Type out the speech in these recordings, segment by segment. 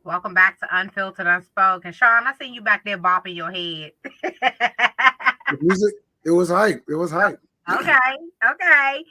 Welcome back to Unfiltered Unspoken. Shawn, I seen you back there bopping your head. The music, it was hype. It was hype. Okay, okay.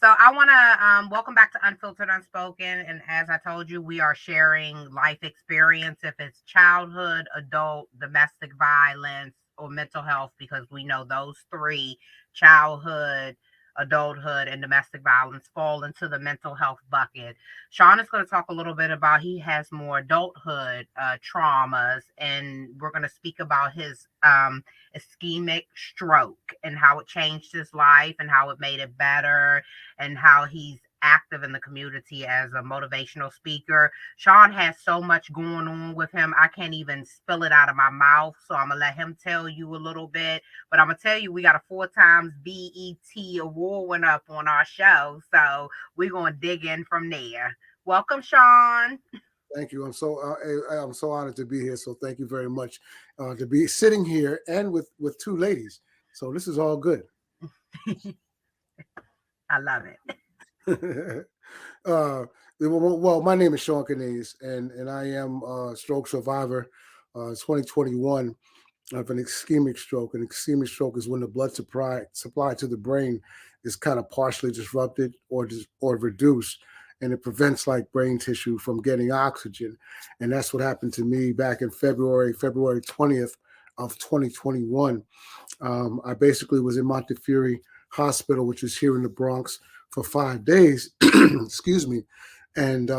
So I want to welcome back to Unfiltered Unspoken. And as I told you, we are sharing life experience, if it's childhood, adult, domestic violence, or mental health, because we know those three, childhood, adulthood, and domestic violence, fall into the mental health bucket. Shawn is going to talk a little bit about he has more adulthood traumas, and we're going to speak about his ischemic stroke and how it changed his life and how it made it better and how he's active in the community as a motivational speaker. Shawn has so much going on with him. I can't even spill it out of my mouth. So I'm going to let him tell you a little bit. But I'm going to tell you, we got a 4 times BET award winner up on our show. So we're going to dig in from there. Welcome, Shawn. Thank you. I'm so honored to be here. So thank you very much to be sitting here and with two ladies. So this is all good. I love it. Well, my name is Shawn Cornelius, and I am a stroke survivor. 2021 of an ischemic stroke. An ischemic stroke is when the blood supply to the brain is kind of partially disrupted or reduced, and it prevents like brain tissue from getting oxygen. And that's what happened to me back in February 20th of 2021. I basically was in Montefiore Hospital, which is here in the Bronx, for 5 days. Excuse me, and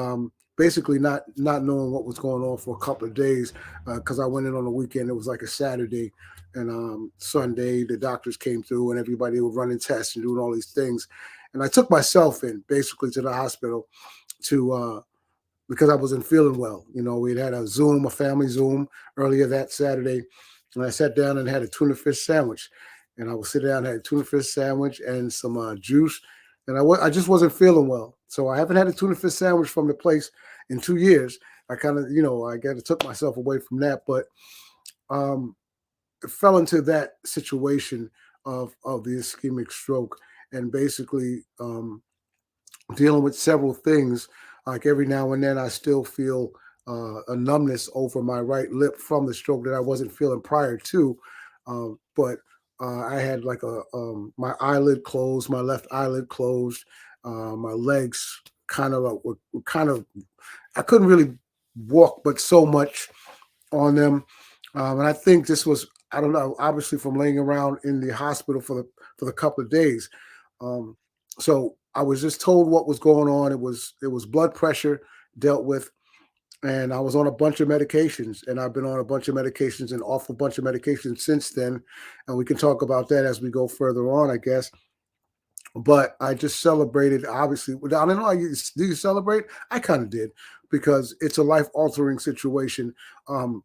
basically not knowing what was going on for a couple of days because I went in on the weekend. It was like a Saturday, and Sunday the doctors came through and everybody was running tests and doing all these things. And I took myself in basically to the hospital to because I wasn't feeling well. You know, we had a family Zoom earlier that Saturday, and I sat down and had a tuna fish sandwich. And I would sit down, had a tuna fish sandwich and some juice, and I just wasn't feeling well. So I haven't had a tuna fish sandwich from the place in 2 years. I kind of, I kind of took myself away from that, but um, fell into that situation of the ischemic stroke, and basically dealing with several things. Like every now and then, I still feel a numbness over my right lip from the stroke that I wasn't feeling prior to. But I had like my eyelid closed, my left eyelid closed, my legs kind of were kind of, I couldn't really walk, but so much on them. And I think this was, I don't know, obviously from laying around in the hospital for the couple of days. Um, so I was just told what was going on. It was blood pressure dealt with, and I was on a bunch of medications, and I've been on a bunch of medications and off a bunch of medications since then. And we can talk about that as we go further on, I guess. But I just celebrated, obviously. I don't know. Do you celebrate? I kind of did, because it's a life altering situation.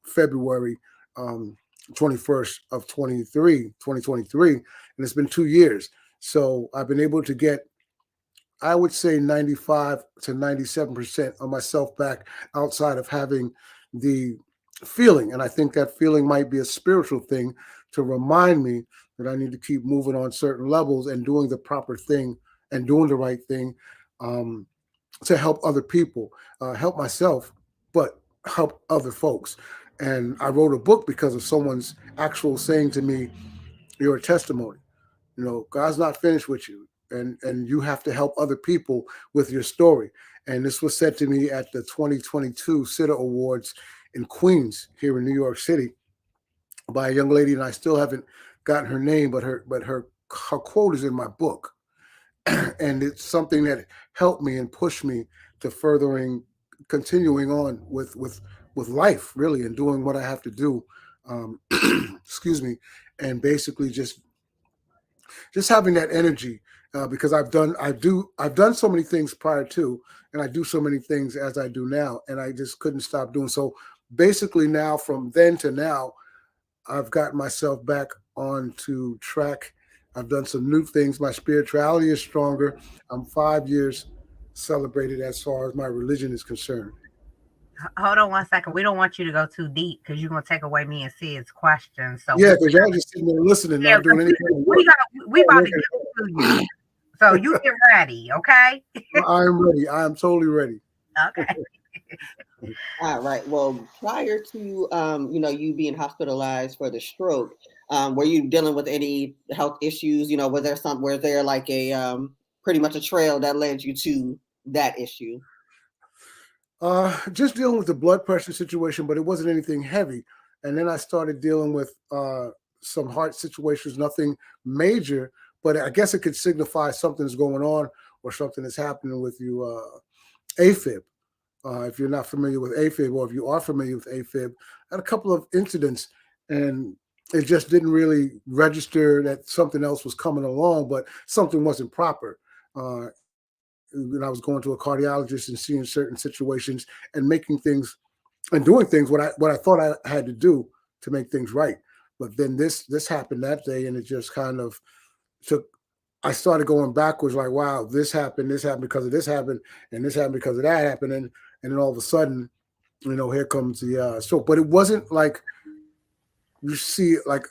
February 21st of 2023, and it's been 2 years. So I've been able to get, I would say, 95 to 97% of myself back outside of having the feeling. And I think that feeling might be a spiritual thing to remind me that I need to keep moving on certain levels and doing the proper thing and doing the right thing, um, to help other people, help myself, but help other folks. And I wrote a book because of someone's actual saying to me, "You're a testimony. God's not finished with you, and you have to help other people with your story." And this was said to me at the 2022 Sitter Awards in Queens, here in New York City, by a young lady, and I still haven't gotten her name, but her quote is in my book. And it's something that helped me and pushed me to continuing on with life, really, and doing what I have to do. Excuse me, and basically just having that energy, because I've done so many things prior to, and I do so many things as I do now, and I just couldn't stop doing so. Basically, now from then to now, I've gotten myself back onto track. I've done some new things. My spirituality is stronger. I'm 5 years celebrated as far as my religion is concerned. Hold on 1 second. We don't want you to go too deep because you're gonna take away me and Sid's questions. So Yeah, because y'all just sitting there listening, yeah, not because doing anything. we about to give it to you. So you get ready, okay? I am ready. I am totally ready. Okay. All right. Well, prior to you being hospitalized for the stroke, were you dealing with any health issues? Was there like a pretty much a trail that led you to that issue? Just dealing with the blood pressure situation, but it wasn't anything heavy. And then I started dealing with some heart situations, nothing major, but I guess it could signify something's going on or something is happening with you. AFib. If you're not familiar with AFib, or if you are familiar with AFib, I had a couple of incidents, and it just didn't really register that something else was coming along, but something wasn't proper. When I was going to a cardiologist and seeing certain situations and making things and doing things what I thought I had to do to make things right. But then this happened that day, and it just kind of took. I started going backwards, like, wow, this happened because of this happened, and this happened because of that happened, and then all of a sudden, here comes the stroke. But it wasn't like you see, like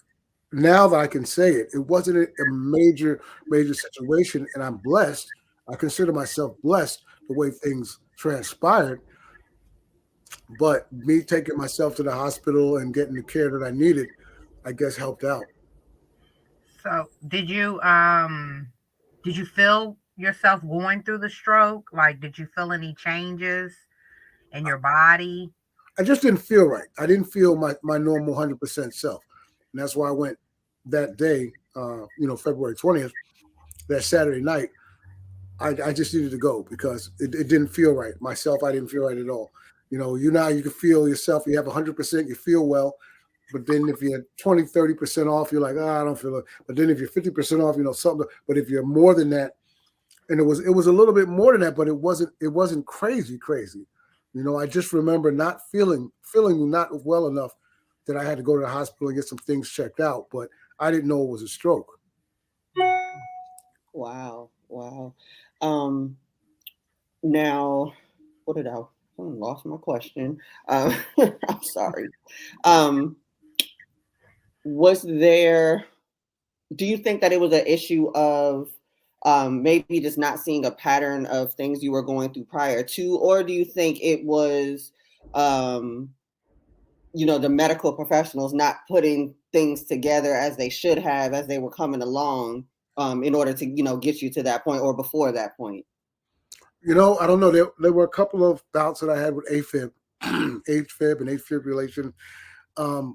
now that I can say it, it wasn't a major situation, and I'm blessed. I consider myself blessed the way things transpired. But me taking myself to the hospital and getting the care that I needed, I guess helped out. So, did you feel yourself going through the stroke? Like, did you feel any changes in your body? I just didn't feel right. I didn't feel my normal 100% self, and that's why I went that day. February 20th, that Saturday night. I just needed to go because it didn't feel right. Myself, I didn't feel right at all. You can feel yourself. You have 100%. You feel well, but then if you're 20, 30% off, you're like, I don't feel it. But then if you're 50% off, something. But if you're more than that, and it was a little bit more than that, but it wasn't crazy. I just remember not feeling not well enough that I had to go to the hospital and get some things checked out. But I didn't know it was a stroke. Wow, wow. Um, Now, what did I lost my question? I'm sorry. Um, was there? Do you think that it was an issue of maybe just not seeing a pattern of things you were going through prior to, or do you think it was, um, the medical professionals not putting things together as they should have as they were coming along in order to, get you to that point or before that point? I don't know. There were a couple of bouts that I had with AFib, AFib and afibrillation,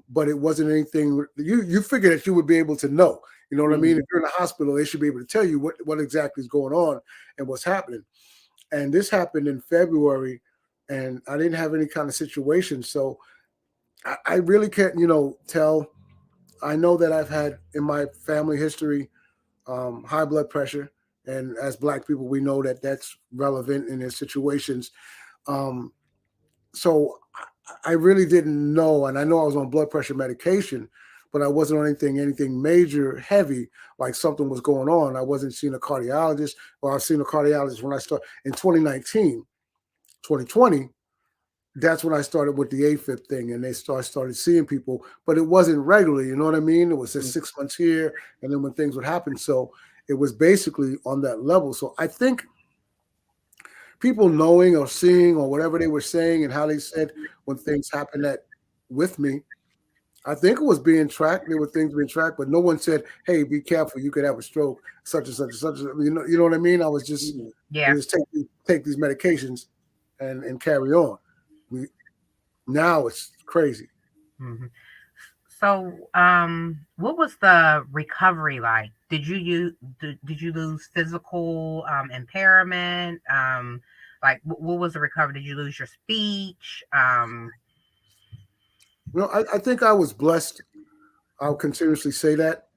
but it wasn't anything. You figure that you would be able to know. You know what I mean? Mhm. If you're in a hospital, they should be able to tell you what exactly is going on and what's happening. And this happened in February, and I didn't have any kind of situation, so I really can't, tell. I know that I've had in my family history high blood pressure, and as Black people, we know that that's relevant in their situations. Um, so I really didn't know, and I know I was on blood pressure medication, but I wasn't on anything major, heavy, like something was going on. I wasn't seeing a cardiologist, or I was seeing a cardiologist when I started in 2019, 2020. That's when I started with the AFib thing, and they started seeing people, but it wasn't regular. You know what I mean? It was just 6 months here, and then when things would happen, so it was basically on that level. So I think people knowing or seeing or whatever they were saying and how they said when things happened that with me, I think it was being tracked. There were things being tracked, but no one said, "Hey, be careful, you could have a stroke, such and such and such." You know what I mean? I was just, Mhm. it Yeah. was take these medications and carry on. We, now it's crazy. hmm So, what was the recovery like? Did you lose physical impairment? Like, what was the recovery? Did you lose your speech? I think I was blessed. I'll continuously say that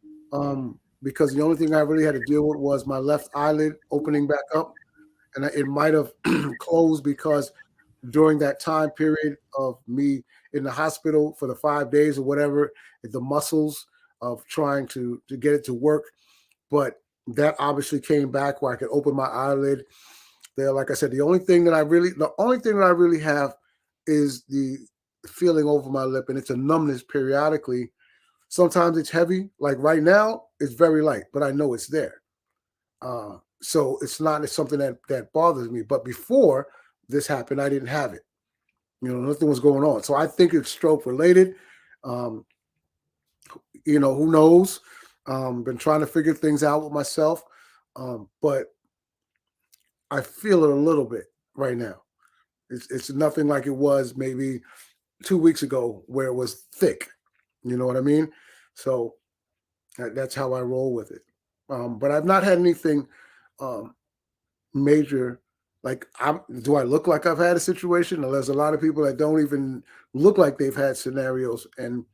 because the only thing I really had to deal with was my left eyelid opening back up, and it might have closed because during that time period of me in the hospital for the 5 days or whatever, the muscles of trying to get it to work, but that obviously came back where I could open my eyelid. There, like I said, the only thing that I really have is the feeling over my lip, and it's a numbness periodically. Sometimes it's heavy, like right now, it's very light, but I know it's there. So it's not something that bothers me. But before this happened, I didn't have it. Nothing was going on. So I think it's stroke related. Um, who knows? Been trying to figure things out with myself, but I feel it a little bit right now. It's nothing like it was maybe 2 weeks ago where it was thick. You know what I mean? So that's how I roll with it. But I've not had anything um, major. Like, do I look like I've had a situation? There's a lot of people that don't even look like they've had scenarios, and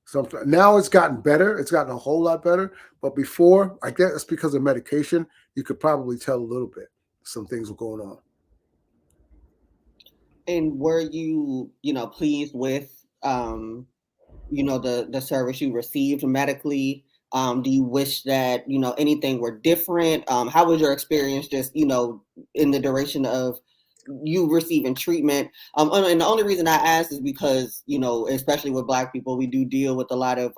sometimes now it's gotten better. It's gotten a whole lot better. But before, I guess it's because of medication. You could probably tell a little bit. Some things were going on. And were you, pleased with, the service you received medically? Do you wish that, anything were different? How was your experience just, in the duration of you receiving treatment? And the only reason I ask is because, especially with Black people, we do deal with a lot of,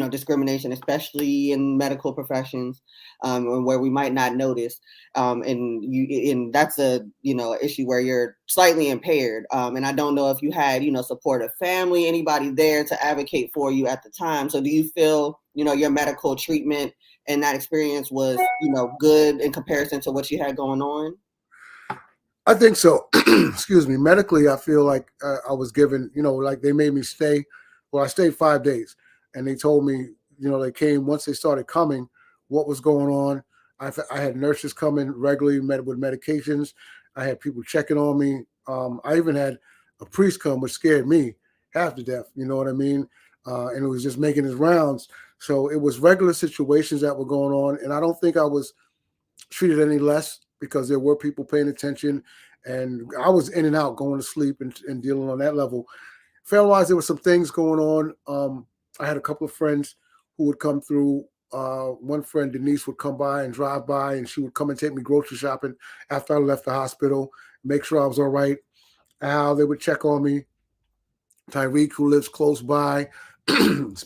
discrimination, especially in medical professions, where we might not notice. And that's a, issue where you're slightly impaired. And I don't know if you had, supportive family, anybody there to advocate for you at the time. So do you feel, your medical treatment and that experience was, good in comparison to what you had going on? I think so. Excuse me. Medically, I feel like I was given, like they made me stay. Well, I stayed 5 days, and they told me, they came once they started coming, what was going on. I had nurses coming regularly, with medications. I had people checking on me. I even had a priest come, which scared me half to death. You know what I mean? And it was just making his rounds. So it was regular situations that were going on, and I don't think I was treated any less because there were people paying attention, and I was in and out, going to sleep and dealing on that level. Family wise, there were some things going on. I had a couple of friends who would come through. One friend, Denise, would come by and drive by, and she would come and take me grocery shopping after I left the hospital, make sure I was all right. Al, they would check on me. Tyreek, who lives close by,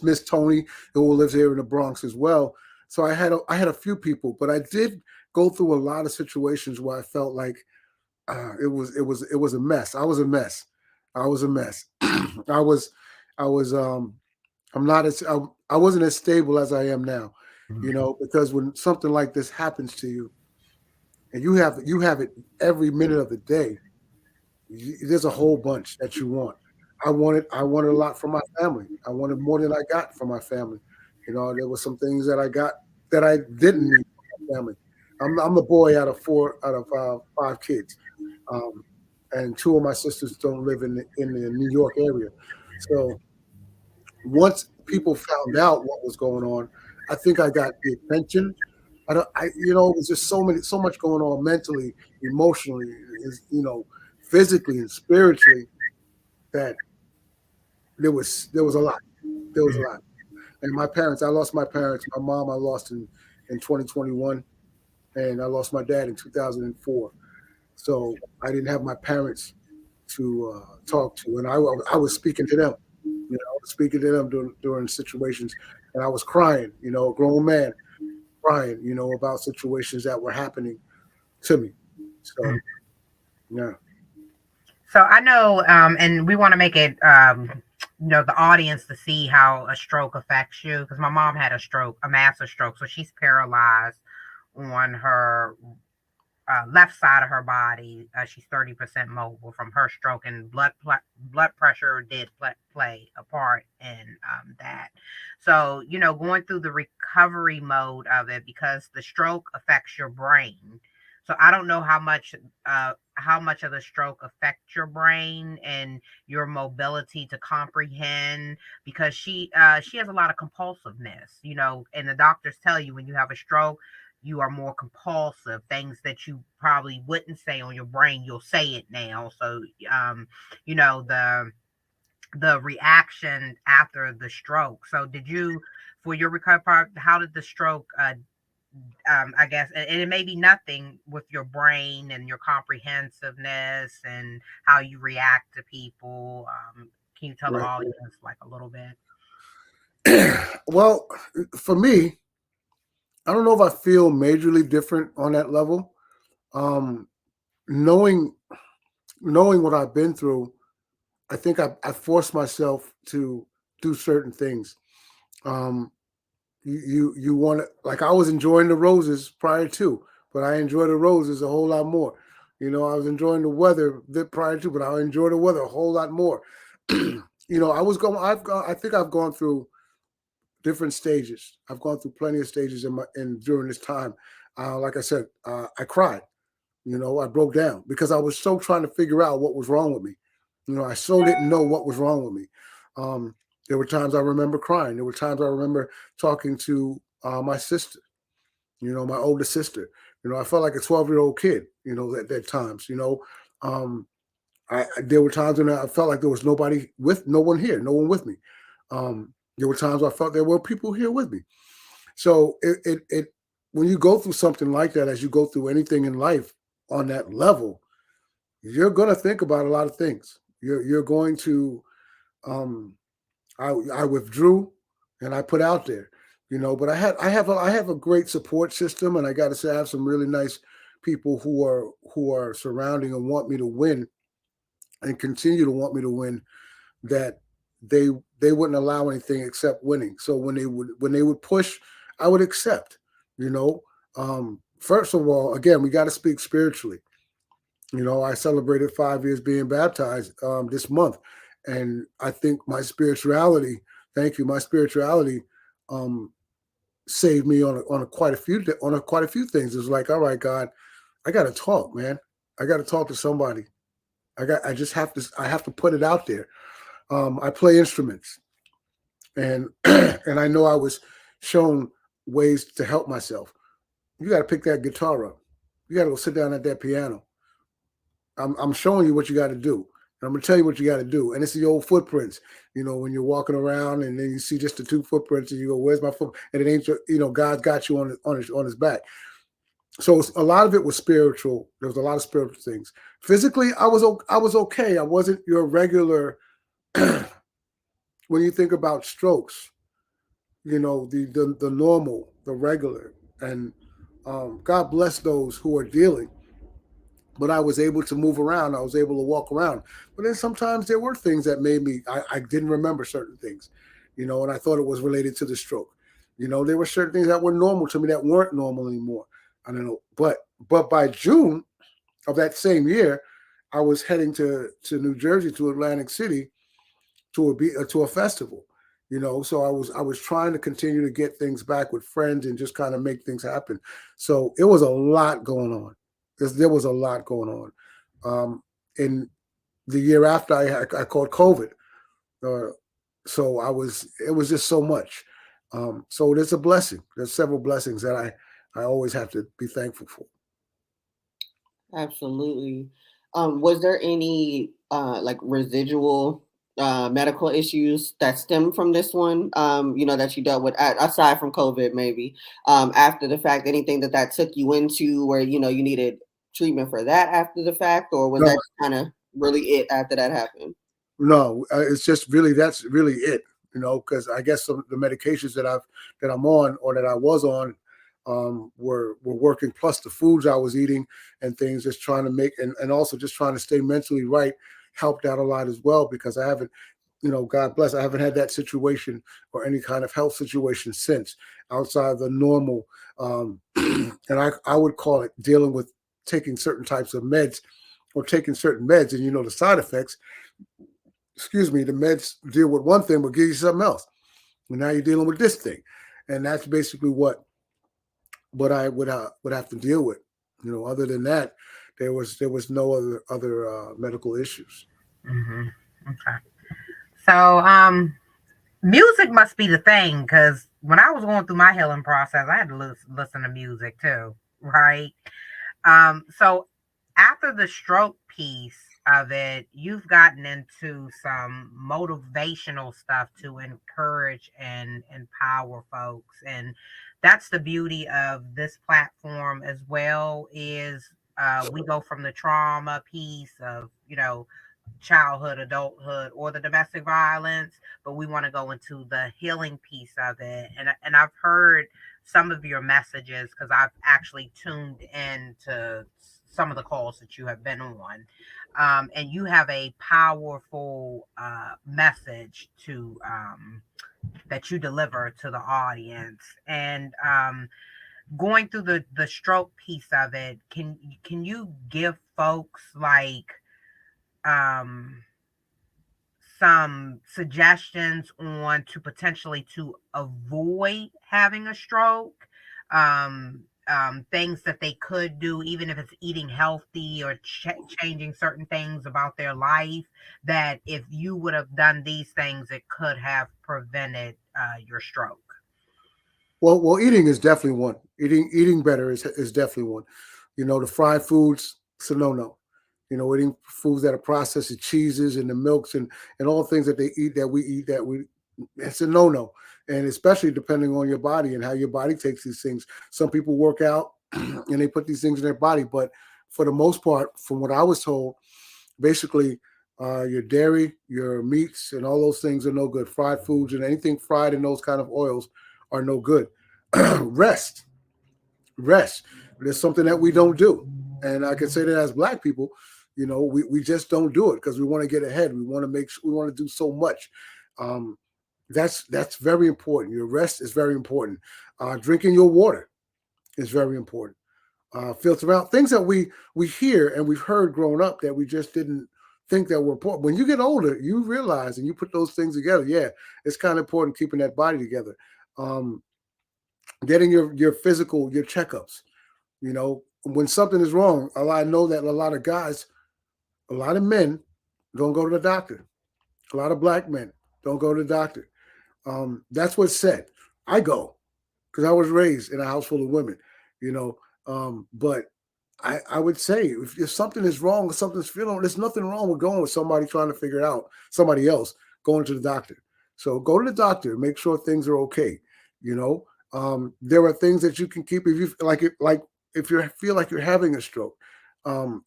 Miss Tony, who lives here in the Bronx as well. So I had a few people, but I did go through a lot of situations where I felt like it was a mess. I was a mess. I was a mess. I was I'm not as I wasn't as stable as I am now, because when something like this happens to you and you have it every minute of the day, there's a whole bunch that you want. I wanted a lot from my family. I wanted more than I got from my family. There were some things that I got that I didn't need from my family. I'm the boy out of five kids, um, and two of my sisters don't live in the New York area. So once people found out what was going on, I think I got the attention. I don't, I, it was just so much going on mentally, emotionally, physically and spiritually, that there was a lot. There was a lot. And my parents, I lost my parents. My mom, I lost in 2021, and I lost my dad in 2004. So I didn't have my parents to talk to, and I was speaking to them. I was speaking to them during situations, and I was crying. A grown man crying. About situations that were happening to me. So yeah. So I know, and we want to make it, the audience to see how a stroke affects you, because my mom had a stroke, a massive stroke, so she's paralyzed on her left side of her body. She's 30% mobile from her stroke, and blood pressure did play a part in that. So, going through the recovery mode of it, because the stroke affects your brain. So I don't know how much of the stroke affects your brain and your mobility to comprehend, because she has a lot of compulsiveness, and the doctors tell you when you have a stroke you are more compulsive. Things that you probably wouldn't say on your brain, you'll say it now. So, the reaction after the stroke. So, did you, for your recovery part, how did the stroke? I guess, and it may be nothing with your brain and your comprehensiveness and how you react to people. Can you tell the Right. audience like a little bit? Well, for me, I don't know if I feel majorly different on that level. Um, knowing knowing what I've been through, I think I forced myself to do certain things. Um, you want to, like, I was enjoying the roses prior to, but I enjoy the roses a whole lot more. I was enjoying the weather a bit prior to, but I enjoy the weather a whole lot more. I was going. I think I've gone through different stages. I've gone through plenty of stages in during this time. Like I said, I cried. I broke down because I was so trying to figure out what was wrong with me. I so didn't know what was wrong with me. Um, there were times I remember crying. There were times I remember talking to my sister, my older sister. I felt like a 12-year-old kid, at times. Um, there were times when I felt like there was no one here, no one with me. There were times I felt there were people here with me. So when you go through something like that, as you go through anything in life on that level, you're going to think about a lot of things. You're going to um, I withdrew and I put out there, but I have a great support system, and I got to say I have some really nice people who are surrounding and want me to win and continue to want me to win. That they they wouldn't allow anything except winning. So when they would push, I would accept. You know, first of all, again, we got to speak spiritually. I celebrated 5 years being baptized this month, and I think my spirituality. Thank you. My spirituality um, saved me on quite a few things. It was like, all right, God, I got to talk, man. I got to talk to somebody. I just have to. I have to put it out there. I play instruments, and and I know I was shown ways to help myself. You got to pick that guitar up. You got to go sit down at that piano. I'm showing you what you got to do. And I'm gonna tell you what you got to do. And it's the old footprints. When you're walking around and then you see just the two footprints, and you go, "Where's my foot?" And it ain't. God's got you on his back. So a lot of it was spiritual. There was a lot of spiritual things. Physically, I was okay. I wasn't your regular. When you think about strokes, the normal, the regular, and God bless those who are dealing. But I was able to move around. I was able to walk around. But then sometimes there were things that made me. I didn't remember certain things, and I thought it was related to the stroke. There were certain things that were normal to me that weren't normal anymore. I don't know, but by June of that same year, I was heading to New Jersey, to Atlantic City, to a festival. So I was trying to continue to get things back with friends and just kind of make things happen. So it was a lot going on. There was a lot going on. In the year after, I caught COVID. Uh, so it was just so much. So there's a blessing. There's several blessings that I always have to be thankful for. Absolutely. Was there any like residual medical issues that stem from this one? That you dealt with aside from COVID, maybe after the fact. Anything that took you into where you needed treatment for that after the fact, or was No, that kind of really it after that happened? no, it's just really that's really it. Because I guess some of the medications that I'm on or that I was on were working. Plus the foods I was eating and things, just trying to make and also just trying to stay mentally right helped out a lot as well. Because I haven't, God bless, I haven't had that situation or any kind of health situation since outside of the normal. And I would call it dealing with taking certain types of meds or taking certain meds, and the side effects. Excuse me, the meds deal with one thing but give you something else. And now you're dealing with this thing, and that's basically what I would have to deal with. Other than that, there was no other medical issues. Hmm. Okay. So, music must be the thing because when I was going through my healing process, I had to listen to music too, right? So after the stroke piece of it, you've gotten into some motivational stuff to encourage and empower folks. And that's the beauty of this platform as well is we go from the trauma piece of, childhood, adulthood, or the domestic violence, but we want to go into the healing piece of it. And I've heard some of your messages because I've actually tuned in to some of the calls that you have been on. And you have a powerful message to that you deliver to the audience. And going through the stroke piece of it, can you give folks like um some suggestions on to potentially to avoid having a stroke, things that they could do, even if it's eating healthy or changing certain things about their life, that if you would have done these things, it could have prevented your stroke. Well, eating is definitely one. Eating better is definitely one. The fried foods, it's a no. Eating foods that are processed, the cheeses and the milks and all things that they eat that we eat that we it's a no. And especially depending on your body and how your body takes these things. Some people work out and they put these things in their body, but for the most part, from what I was told, basically your dairy, your meats, and all those things are no good. Fried foods and anything fried in those kind of oils are no good. rest, rest. There's something that we don't do, and I can say that as Black people, we just don't do it because we want to get ahead. We want to we want to do so much. Um, that's very important. Your rest is very important. Drinking your water is very important. Filter out things that we hear and we've heard growing up that we just didn't think that were important. When you get older, you realize and you put those things together. Yeah, it's kind of important keeping that body together. Um, Getting your physical, your checkups. When something is wrong, I know that a lot of guys, a lot of men don't go to the doctor. A lot of Black men don't go to the doctor. That's what's said. I go because I was raised in a house full of women, you know. But I would say if something is wrong or something's feeling, there's nothing wrong with going with somebody trying to figure it out, somebody else going to the doctor. So go to the doctor, make sure things are okay. You know, there are things that you can keep if you like if you feel like you're having a stroke.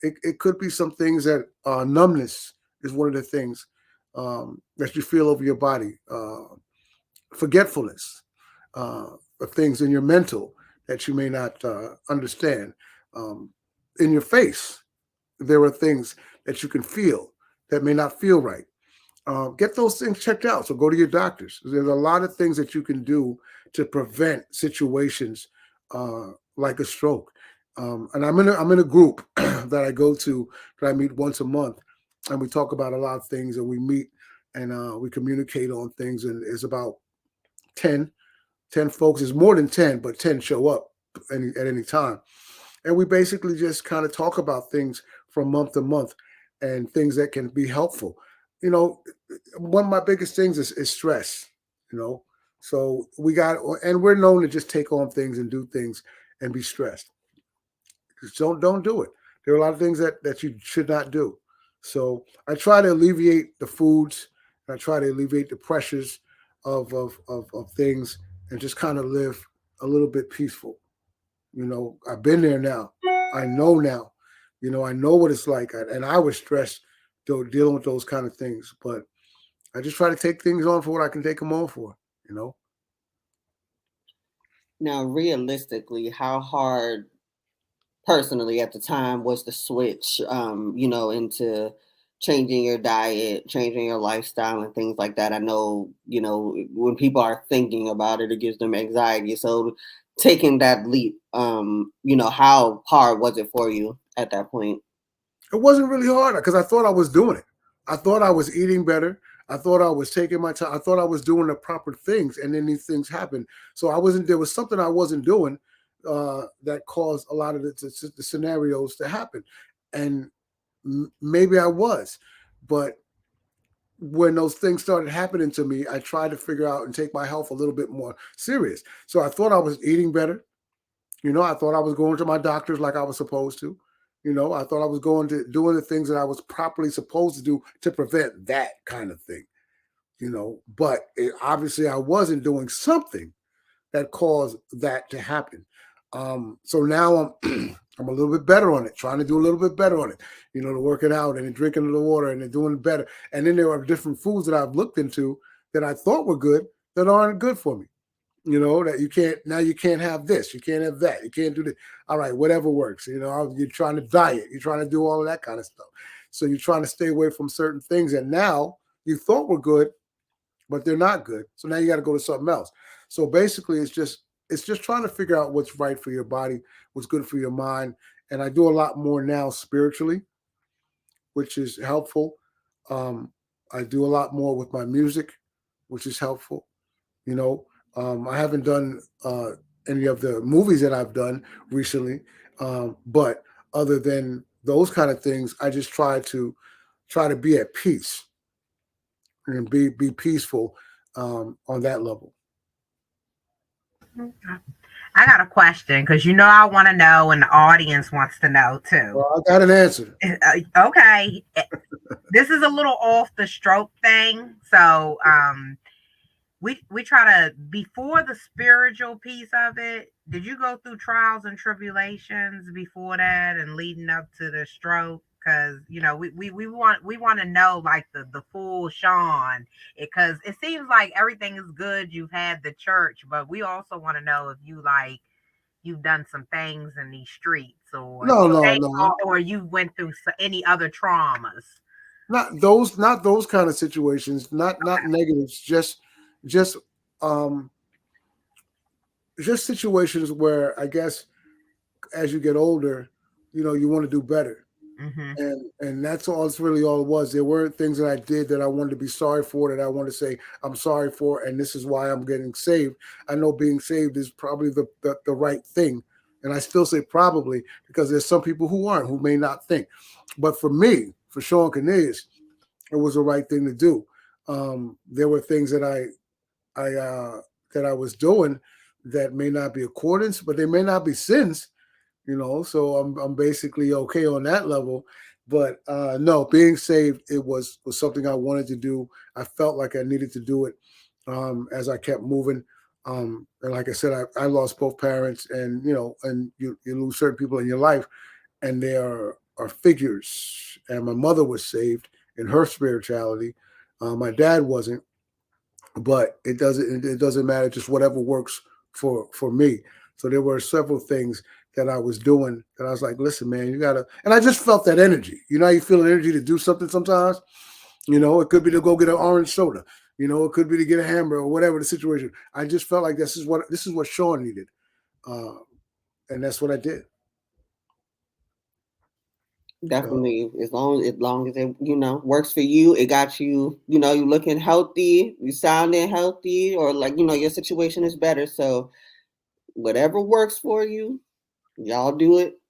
It could be some things that numbness is one of the things that you feel over your body. Forgetfulness of things in your mental that you may not understand. Um, in your face, there are things that you can feel that may not feel right. Get those things checked out. So go to your doctors. There's a lot of things that you can do to prevent situations like a stroke. And I'm in a group that I go to that I meet once a month, and we talk about a lot of things, and we meet and we communicate on things. And it's about 10, 10 folks. It's more than 10, but 10 show up at any time. And we basically just kind of talk about things from month to month and things that can be helpful. You know, one of my biggest things is stress, you know. So and we're known to just take on things and do things and be stressed. Just don't do it. There are a lot of things that you should not do. So I try to alleviate the foods, and I try to alleviate the pressures of things and just kind of live a little bit peaceful. I've been there now. I know now. I know what it's like. And I was stressed dealing with those kind of things. But I just try to take things on for what I can take them on for, you know? Now, realistically, how hard personally at the time was the switch, into changing your diet, changing your lifestyle and things like that? I know, when people are thinking about it, it gives them anxiety. So taking that leap, how hard was it for you at that point? It wasn't really hard because I thought I was doing it. I thought I was eating better. I thought I was taking my time. I thought I was doing the proper things, and then these things happened. So I wasn't. There was something I wasn't doing that caused a lot of the scenarios to happen, and maybe I was, but when those things started happening to me, I tried to figure out and take my health a little bit more serious. So I thought I was eating better. I thought I was going to my doctors like I was supposed to. I thought I was going to doing the things that I was properly supposed to do to prevent that kind of thing. But obviously I wasn't doing something that caused that to happen. So now I'm I'm a little bit better on it, trying to do a little bit better on it. To working out and drinking the water and doing better. And then there are different foods that I've looked into that I thought were good that aren't good for me. that you can't have this, you can't have that, you can't do this. All right, whatever works. You're trying to diet, you're trying to do all of that kind of stuff. So you're trying to stay away from certain things that now you thought were good, but they're not good. So now you got to go to something else. So basically, it's just trying to figure out what's right for your body, what's good for your mind. And I do a lot more now spiritually, which is helpful. Um, I do a lot more with my music, which is helpful. You know, I haven't done any of the movies that I've done recently, but other than those kind of things, I just try to be at peace and be peaceful on that level. I got a question because I want to know, and the audience wants to know too. Well, I got an answer. Okay, this is a little off the stroke thing, so we try to, before the spiritual piece of it. Did you go through trials and tribulations before that and leading up to the stroke? Because we want to know like the full Sean, because it seems like everything is good. You've had the church, but we also want to know if you've done some things in these streets, No, no, no, or you went through any other traumas. not those kind of situations. Not negatives. Just um, just situations where I guess as you get older, you want to do better. Hmm. And that's all. It's really all it was. There weren't things that I did that I wanted to be sorry for. That I want to say I'm sorry for, and this is why I'm getting saved. I know being saved is probably the right thing, and I still say probably because there's some people who aren't, who may not think. But for me, for Shawn Cornelius, it was the right thing to do. There were things that I was doing that may not be accordance, but they may not be sins. So I'm basically okay on that level. But no, being saved, it was something I wanted to do. I felt like I needed to do it as I kept moving. And like I said, I lost both parents, and you lose certain people in your life, and they are figures. And my mother was saved in her spirituality. My dad wasn't, but it doesn't matter. Just whatever works for me. So there were several things that I was doing that I was like, listen, man, you gotta. And I just felt that energy. How you feel energy to do something sometimes. It could be to go get an orange soda. It could be to get a hamburger or whatever the situation. I just felt like this is what Sean needed, uh, and that's what I did. So, Definitely, as long as it works for you, it got you. You looking healthy, you sounding healthy, or like your situation is better. So whatever works for you, y'all do it.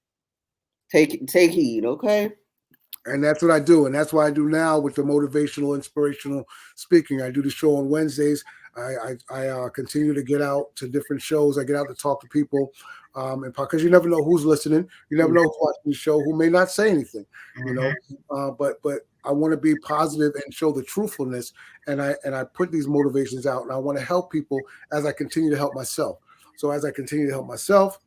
Take heed, okay? and that's what I do, and that's what I do now with the motivational, inspirational speaking. I do the show on Wednesdays. I continue to get out to different shows. I get out to talk to people, and because you never know who's listening, you never know who's watching the show who may not say anything, you know. Hmm. But I want to be positive and show the truthfulness, and I put these motivations out, and I want to help people as I continue to help myself. So as I continue to help myself,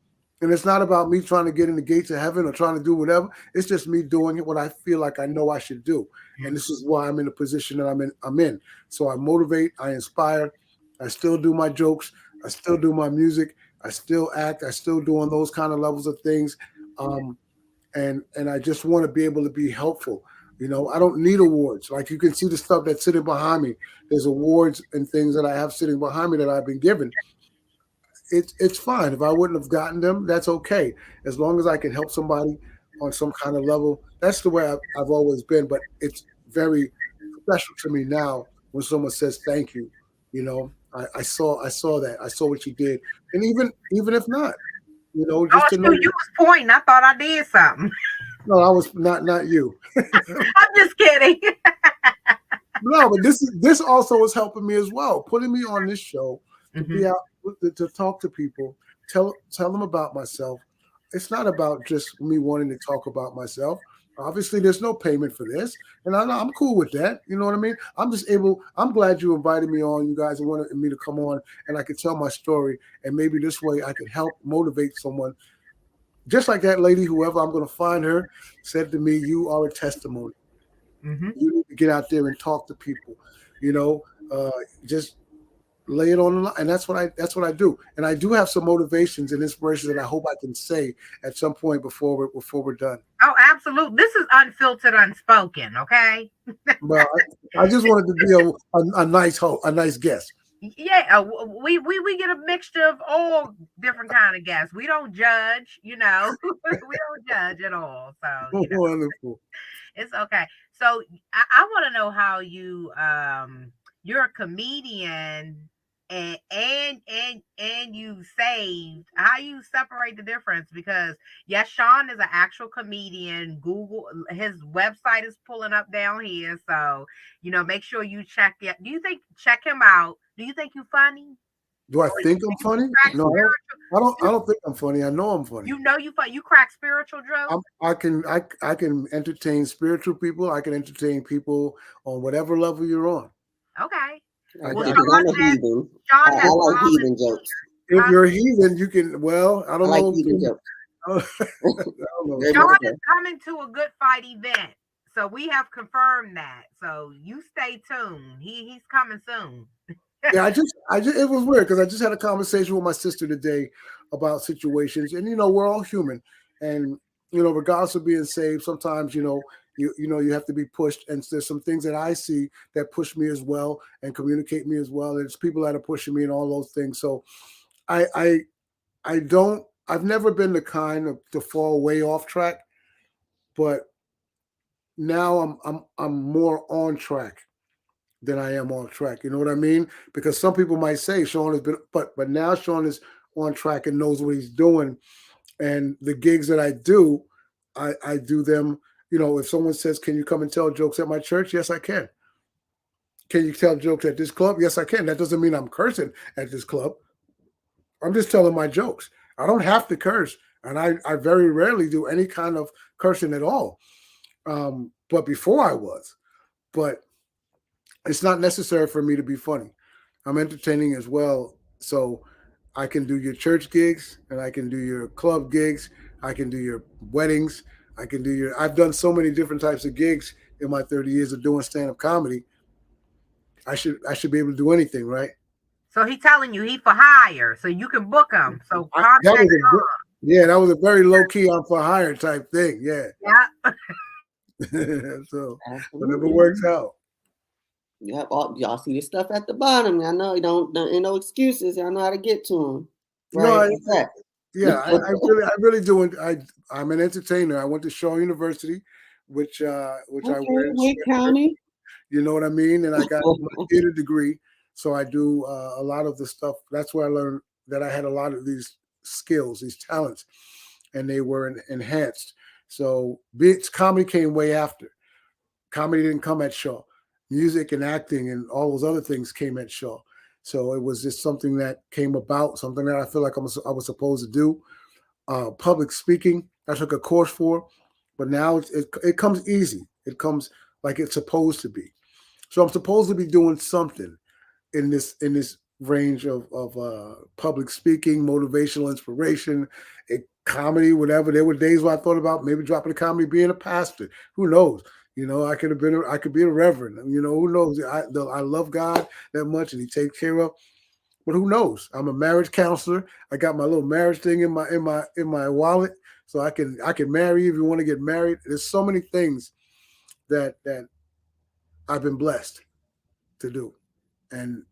and it's not about me trying to get in the gates of heaven or trying to do whatever. It's just me doing it what I feel like I know I should do. And this is why I'm in the position that I'm in. So I motivate, I inspire, I still do my jokes, I still do my music, I still act, I still doing those kind of levels of things. Um, and I just want to be able to be helpful. I don't need awards. Like you can see the stuff that's sitting behind me. There's awards and things that I have sitting behind me that I've been given. It's fine. If I wouldn't have gotten them, that's okay. As long as I can help somebody on some kind of level, that's the way I've always been. But it's very special to me now when someone says thank you. I saw that. I saw what you did, and even if not, Oh, just to know. shoot, you was pointing. I thought I did something. No, I was not you. I'm just kidding. No, but this also is helping me as well, putting me on this show to be Hmm. out to talk to people, tell them about myself. It's not about just me wanting to talk about myself. Obviously, there's no payment for this, and I'm cool with that. You know what I mean? I'm just able. I'm glad you invited me on, you guys, and wanted me to come on, and I could tell my story, and maybe this way I could help motivate someone. Just like that lady, whoever I'm going to find her, said to me, "You are a testimony. Hmm. You need to get out there and talk to people. You know, just." lay it on the line, and that's what I do. And I do have some motivations and inspirations that I hope I can say at some point before we're done. Oh, absolutely. This is unfiltered, unspoken. Okay. Well, I just wanted to be a nice a nice guest. Yeah, we get a mixture of all different kind of guests. We don't judge, we don't judge at all. So Wonderful. it's okay. So I want to know how you're a comedian and you saved. How you separate the difference? Because yes, Shawn is an actual comedian. Google his website is pulling up down here, so make sure you check it. Do you think check him out? Do you think you funny? Do I Or think I'm you funny? crack No, I don't. I spiritual? don't think I'm funny. I know I'm funny. You funny. You crack spiritual jokes. I can entertain spiritual people. I can entertain people on whatever level you're on. Okay. I Well, I get can, it. I'm Shawn a has heathen. Shawn I has like heathen volunteered, jokes. if huh? you're a heathen, you can. Well, I I don't like know. heathen jokes. I don't know. Very Shawn much Shawn. is so. coming to a good fight event. So we have confirmed that. So you stay tuned. He's coming soon. Yeah, it was weird because I just had a conversation with my sister today about situations, and we're all human, and regardless of being saved, sometimes you have to be pushed, and there's some things that I see that push me as well and communicate me as well. There's people that are pushing me and all those things. So I I I don't. I've never been the kind of to fall way off track, but now I'm more on track than I am on track. You know what I mean? Because some people might say Shawn has been, but now Shawn is on track and knows what he's doing. And the gigs that I do, I do them. If someone says, "Can you come and tell jokes at my church?" Yes, I can. Can you tell jokes at this club? Yes, I can. That doesn't mean I'm cursing at this club. I'm just telling my jokes. I don't have to curse, and I very rarely do any kind of cursing at all. But before I was, but it's not necessary for me to be funny. I'm entertaining as well. So I can do your church gigs and I can do your club gigs. I can do your weddings. I've done so many different types of gigs in my 30 years of doing stand-up comedy. I should be able to do anything, right? So he telling you he for hire, so you can book him. So That contact was yeah, that was a very low key on for hire type thing. Yeah. yeah. So whatever Absolutely. works out. Yep. Y'all see the stuff at the bottom. I know you don't ain't no excuses. Y'all know how to get to them. No, Right. What's that? yeah, I really do. I'm an entertainer. I went to Shaw University, which I Okay, wear in Wake sweatshirt. County. You know what I mean? And I got my theater degree, so I do a lot of the stuff. That's where I learned that I had a lot of these skills, these talents, and they were enhanced. So, comedy came way after. Comedy didn't come at Shaw. Music and acting and all those other things came at Shaw. So it was just something that came about, something that I feel like I was supposed to do. Public speaking, I took a course for, but now it comes easy. It comes like it's supposed to be. So I'm supposed to be doing something in this range of public speaking, motivational inspiration, comedy, whatever. There were days where I thought about maybe dropping the comedy, being a pastor. Who knows? I could be a reverend. Who knows? I love God that much, and He takes care of. But who knows? I'm a marriage counselor. I got my little marriage thing in my wallet, so I can marry you if you want to get married. There's so many things that I've been blessed to do, and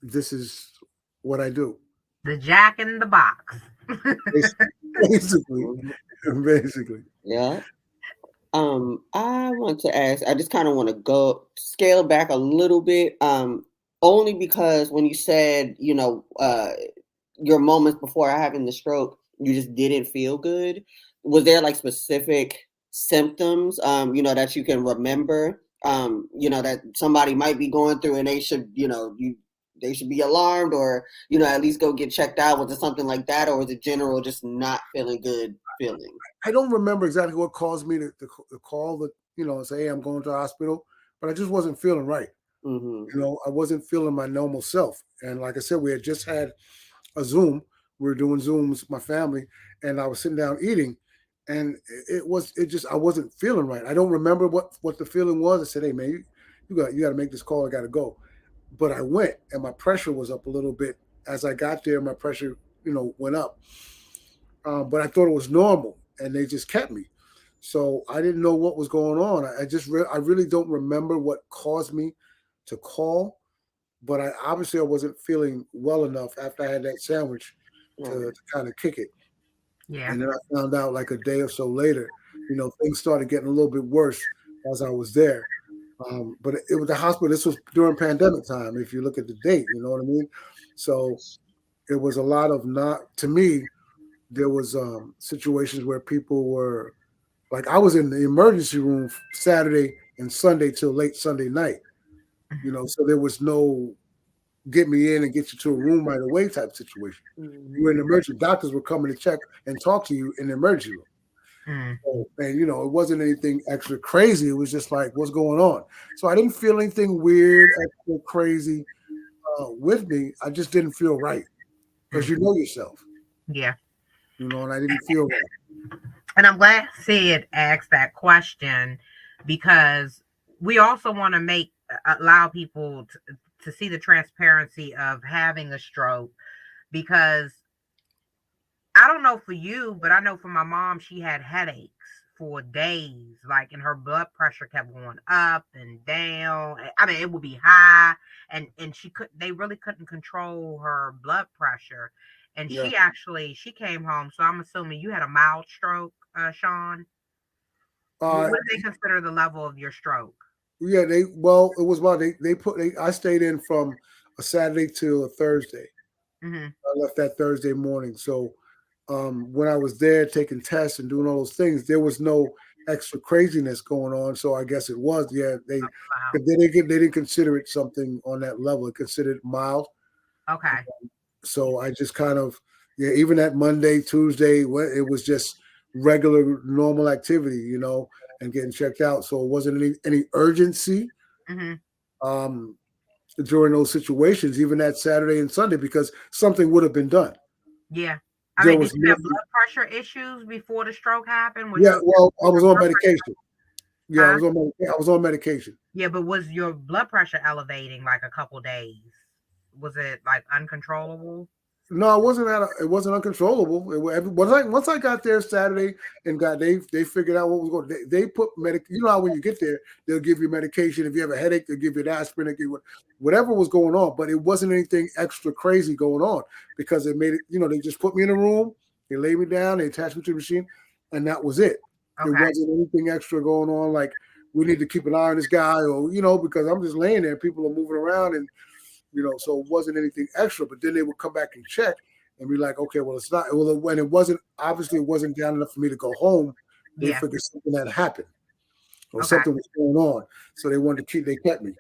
this is what I do. The Jack in the Box. Basically, Mhm. basically. Yeah. I want to ask, I just kind of want to go scale back a little bit. Only because when you said, your moments before having the stroke, you just didn't feel good. Was there like specific symptoms, that you can remember, that somebody might be going through and they should be alarmed or, at least go get checked out? Was it something like that? Or was it general, just not feeling good feeling? I don't remember exactly what caused me to call and say, hey, I'm going to the hospital, but I just wasn't feeling right. Mm-hmm. I wasn't feeling my normal self. And like I said, we had just had a Zoom. We were doing Zooms, my family, and I was sitting down eating, and I wasn't feeling right. I don't remember what the feeling was. I said, hey man, you got to make this call. I got to go. but I went, and my pressure was up a little bit as I got there. My pressure, went up, but I thought it was normal, and they just kept me. So I didn't know what was going on. I really don't remember what caused me to call, but I wasn't feeling well enough after I had that sandwich Right. to kind of kick it. Yeah. And then I found out like a day or so later, things started getting a little bit worse as I was there. But it was the hospital. This was during pandemic time. If you look at the date, you know what I mean. So it was a lot of not. To me, there was situations where people were like, I was in the emergency room Saturday and Sunday till late Sunday night. So there was no get me in and get you to a room right away type situation. You were in Mm-hmm. the emergency. Doctors were coming to check and talk to you in the emergency room. Mm. And it wasn't anything extra crazy. It was just like, what's going on? So I didn't feel anything weird, extra crazy with me. I just didn't feel right because Mm. you know yourself, Yeah. and I didn't feel right. And I'm glad Sid asked that question because we also want to allow people to see the transparency of having a stroke because I don't know for you, but I know for my mom, she had headaches for days, like, and her blood pressure kept going up and down. I mean, it would be high, and they really couldn't control her blood pressure. And Yeah. she came home. So I'm assuming you had a mild stroke, Shawn. What, Uh, what do they consider the level of your stroke? yeah. It was about I stayed in from a Saturday till a Thursday. Hmm. I left that Thursday morning. So when I was there taking tests and doing all those things, there was no extra craziness going on. So I guess it was, yeah, Wow. they didn't consider it something on that level. It considered mild. Okay. So I just kind of, yeah, even that Monday, Tuesday, it was just regular normal activity, and getting checked out. So it wasn't any urgency Hmm. um, during those situations, even that Saturday and Sunday, because something would have been done. Yeah. I There mean, did was you have nothing. blood pressure issues before the stroke happened? Yeah, well, I Was your was on blood pressure, medication. Yeah, huh? I was on medication. Yeah, but was your blood pressure elevating like a couple days? Was it like uncontrollable? No, it wasn't uncontrollable. Once I got there Saturday and they figured out what was going. They put medic. You know how when you get there, they'll give you medication. If you have a headache, they'll give you an aspirin. They'll give you whatever was going on. But it wasn't anything extra crazy going on because it made it. They just put me in a room. They laid me down. They attached me to the machine, and that was it. It Okay. wasn't anything extra going on. Like we need to keep an eye on this guy, or because I'm just laying there. People are moving around and so it wasn't anything extra. But then they would come back and check and be like, okay, well, it's not. Well, when it wasn't, obviously, it wasn't down enough for me to go home. They Yeah. figured something had happened or Okay. something was going on, so they kept me.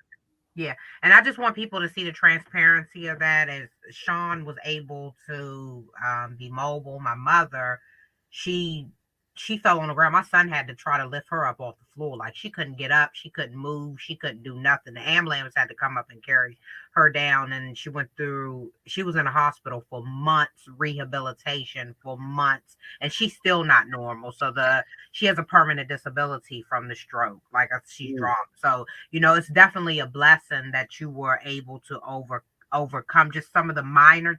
Yeah. And I just want people to see the transparency of that as Shawn was able to be mobile. My mother, she she fell on the ground. My son had to try to lift her up off the floor. Like she couldn't get up, she couldn't move, she couldn't do nothing. The ambulance had to come up and carry her down. And she was in a hospital for months, rehabilitation for months, and she's still not normal. So she has a permanent disability from the stroke. Like she's Mm, drunk. So it's definitely a blessing that you were able to overcome just some of the minor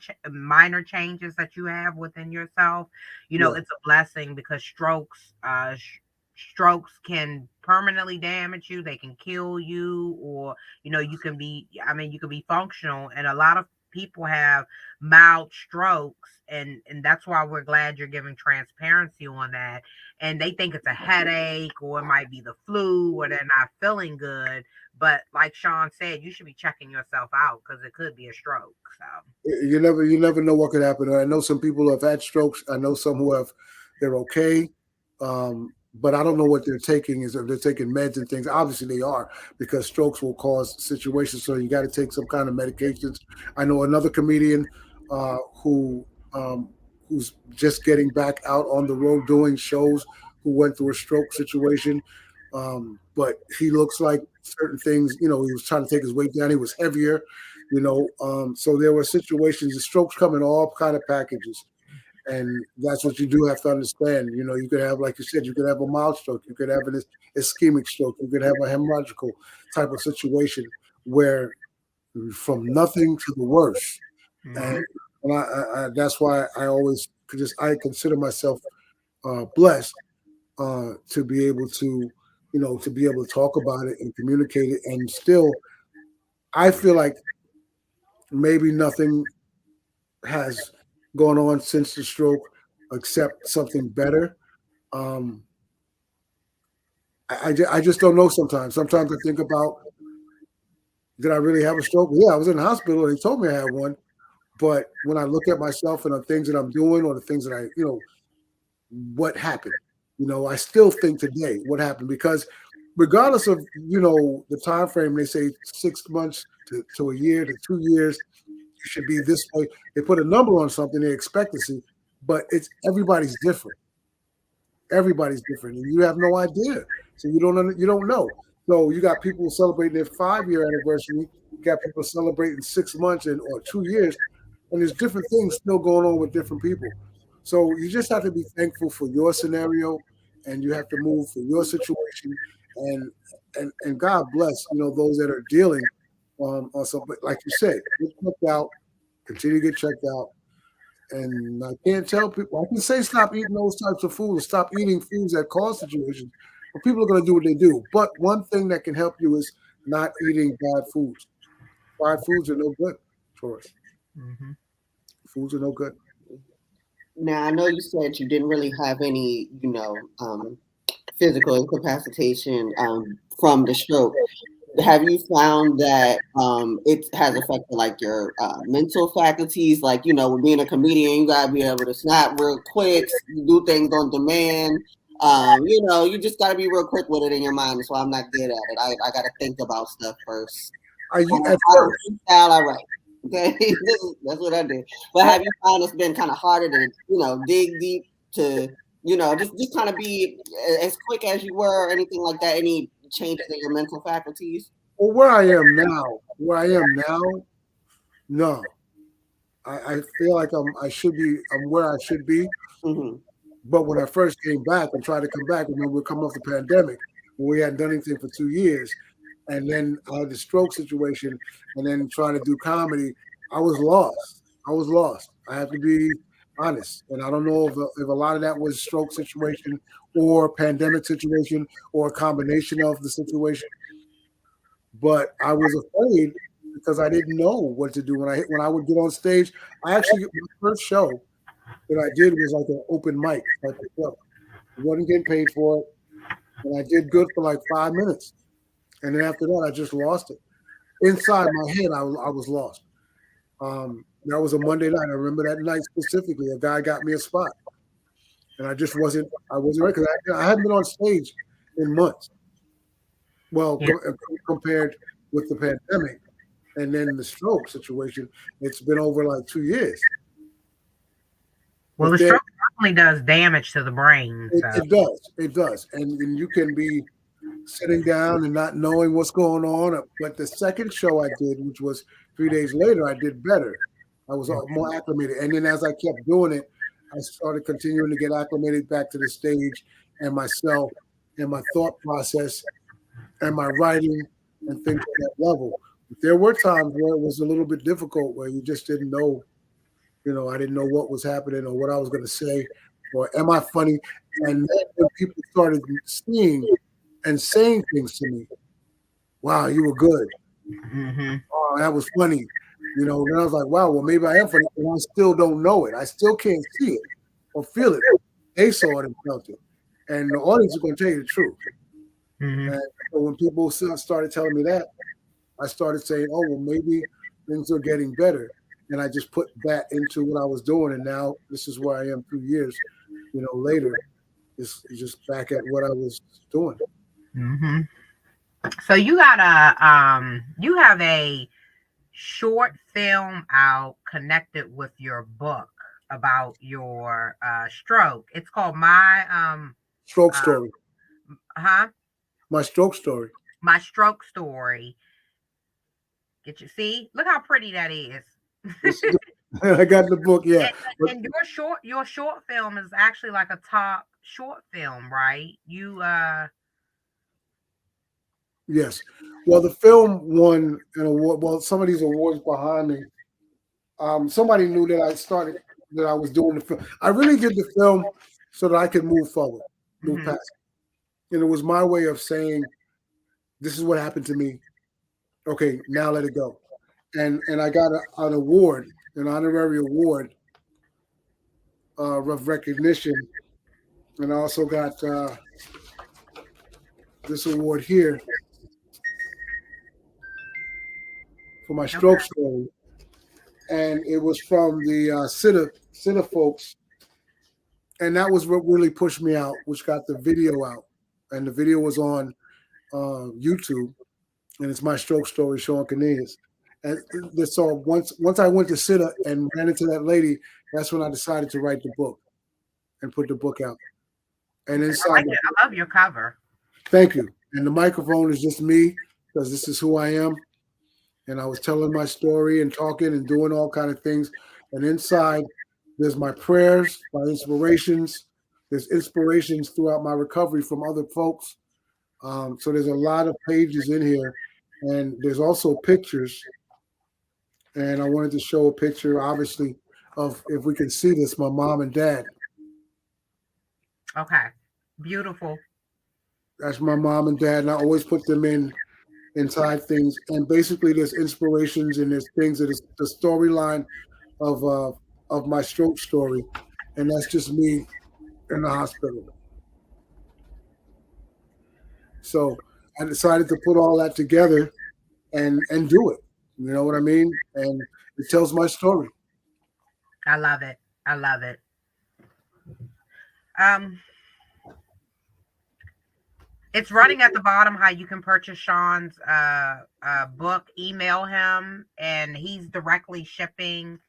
changes that you have within yourself. yeah, It's a blessing because strokes can permanently damage you, they can kill you, or you can be functional, and a lot of people have mild strokes, and that's why we're glad you're giving transparency on that. And they think it's a headache, or it might be the flu, or they're not feeling good. But like Shawn said, you should be checking yourself out because it could be a stroke. So you never know what could happen. I know some people who have had strokes. I know some who they're okay, but I don't know what they're taking. Is if they're taking meds and things. Obviously, they are because strokes will cause situations. So you got to take some kind of medications. I know another comedian who who's just getting back out on the road doing shows who went through a stroke situation. But he looks like certain things. He was trying to take his weight down. He was heavier. So there were situations. The strokes come in all kind of packages, and that's what you do have to understand. You could have, like you said, you could have a mild stroke, you could have an ischemic stroke, you could have a hemorrhagical type of situation where from nothing to the worst. Mhm. And that's why I consider myself blessed to be able to, to be able to talk about it and communicate it. And still, I feel like maybe nothing has gone on since the stroke except something better. Um, I just don't know sometimes. Sometimes I think about, did I really have a stroke? Yeah, I was in the hospital and they told me I had one. But when I look at myself and the things that I'm doing or the things that what happened? I still think today what happened because regardless of, the time frame, they say 6 months to a year to 2 years, you should be this way. They put a number on something, they expectancy, but it's everybody's different. Everybody's different, and you have no idea. So you don't know. So you got people celebrating their 5-year anniversary. You got people celebrating 6 months or 2 years, and there's different things still going on with different people. So you just have to be thankful for your scenario, and you have to move for your situation, and and God bless those that are dealing on something like you said. Get checked out, continue to get checked out, and I can't tell people. I can say stop eating those types of foods, stop eating foods that cause situations, but people are going to do what they do. But one thing that can help you is not eating bad foods. Bad foods are no good for us. Mhm. Foods are no good. Now I know you said you didn't really have any, physical incapacitation from the stroke. Have you found that it has affected like your mental faculties? Like, with being a comedian, you gotta be able to snap real quick, do things on demand. You just gotta be real quick with it in your mind. That's why I'm not good at it. I gotta think about stuff first. At I don't first, freestyle, I write. Okay, that's what I do. But have you found it's been kind of harder to, dig deep to, just kind of be as quick as you were, or anything like that? Any changes in your mental faculties? well, where I am now, no. I feel like I'm where I should be. Hmm. But when I first came back and tried to come back, remember we were coming off the pandemic when we hadn't done anything for 2 years. And then I had the stroke situation and then trying to do comedy. I was lost. I was lost. I have to be honest. And I don't know if a lot of that was stroke situation or pandemic situation or a combination of the situation. But I was afraid because I didn't know what to do when I would get on stage. I actually my first show that I did was like an open mic type of show. I wasn't getting paid for it, and I did good for like 5 minutes. And then after that, I just lost it. Inside my head, I was lost. That was a Monday night. I remember that night specifically. A guy got me a spot, and I wasn't ready because I hadn't been on stage in months. Well, Yeah. compared with the pandemic and then the stroke situation, it's been over like 2 years. Well, But the then stroke definitely does damage to the brain. So. it does, and you can be sitting down and not knowing what's going on. But the second show I did, which was 3 days later, I did better. I was more acclimated, and then as I kept doing it, I started continuing to get acclimated back to the stage and myself and my thought process and my writing and things at that level. But there were times where it was a little bit difficult, where you just didn't know. I didn't know what was happening or what I was going to say, or am I funny? And when people started seeing and saying things to me, wow, you were good. Hmm. Oh, that was funny. Then I was like, wow, well, maybe I am funny, and I still don't know it. I still can't see it or feel it. They saw it and felt it. And the audience is going to tell you the truth. Hmm. And so when people started telling me that, I started saying, oh, well, maybe things are getting better. And I just put that into what I was doing. And now this is where I am 2 years, later. It's just back at what I was doing. Hmm. So you have a short film out connected with your book about your stroke. It's called Stroke uh story. huh My stroke story. my stroke story. Get you see? Look how pretty that is. It's, I got the book, yeah. But And your short film is actually like a top short film, right? You yes. Well, the film won an award. Well, some of these awards behind me. Somebody knew that I was doing the film. I really did the film so that I could move forward, move Hmm. past. And it was my way of saying, "This is what happened to me. Okay, now let it go." And I got an award, an honorary award of recognition, and I also got this award here for my Okay. stroke story, and it was from the Sitta folks, and that was what really pushed me out, which got the video out, and the video was on YouTube, and it's my stroke story, Shawn Cornelius. And so once I went to Sitta and ran into that lady, that's when I decided to write the book and put the book out. And Okay. I inside like the it. book, I love your cover. thank you. And the microphone is just me because this is who I am. And I was telling my story and talking and doing all kind of things. And inside, there's my prayers, my inspirations. There's inspirations throughout my recovery from other folks. So there's a lot of pages in here, and there's also pictures. And I wanted to show a picture, obviously, of if we can see this, my mom and dad. Okay. Beautiful. That's my mom and dad, and I always put them in inside things. And basically, there's inspirations and there's things that is the storyline of my stroke story, and that's just me in the hospital. So I decided to put all that together and do it. You know what I mean? And it tells my story. I love it. I love it. Um, it's running at the bottom how you can purchase Sean's book. Email him, and he's directly shipping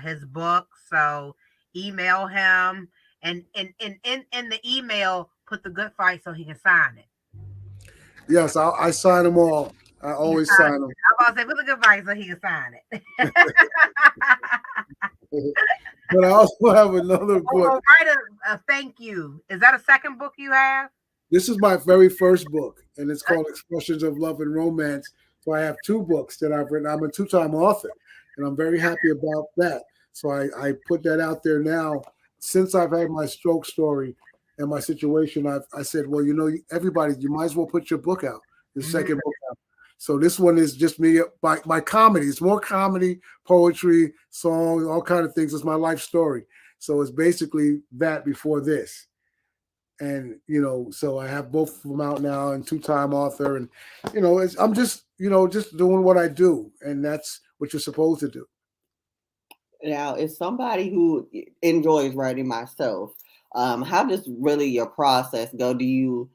his book. So email him, and in the email, put the good fight so he can sign it. Yes, I sign them all. I He can always sign. sign them. I'm about to say put the good fight so he can sign it. But I also have another book. Or write a thank you. Is that a second book you have? This is my very first book, and it's called Expressions of Love and Romance. So I have two books that I've written. I'm a two-time author, and I'm very happy about that. So I put that out there now. Since I've had my stroke story and my situation, I said, well, everybody, you might as well put your book out, your Mhm. second book out. So this one is just me, my comedy. It's more comedy, poetry, songs, all kind of things. It's my life story. So it's basically that before this. And so I have both of them out now, and two-time author, and I'm just just doing what I do, and that's what you're supposed to do. Now, as somebody who enjoys writing myself, how does really your process go? Do you,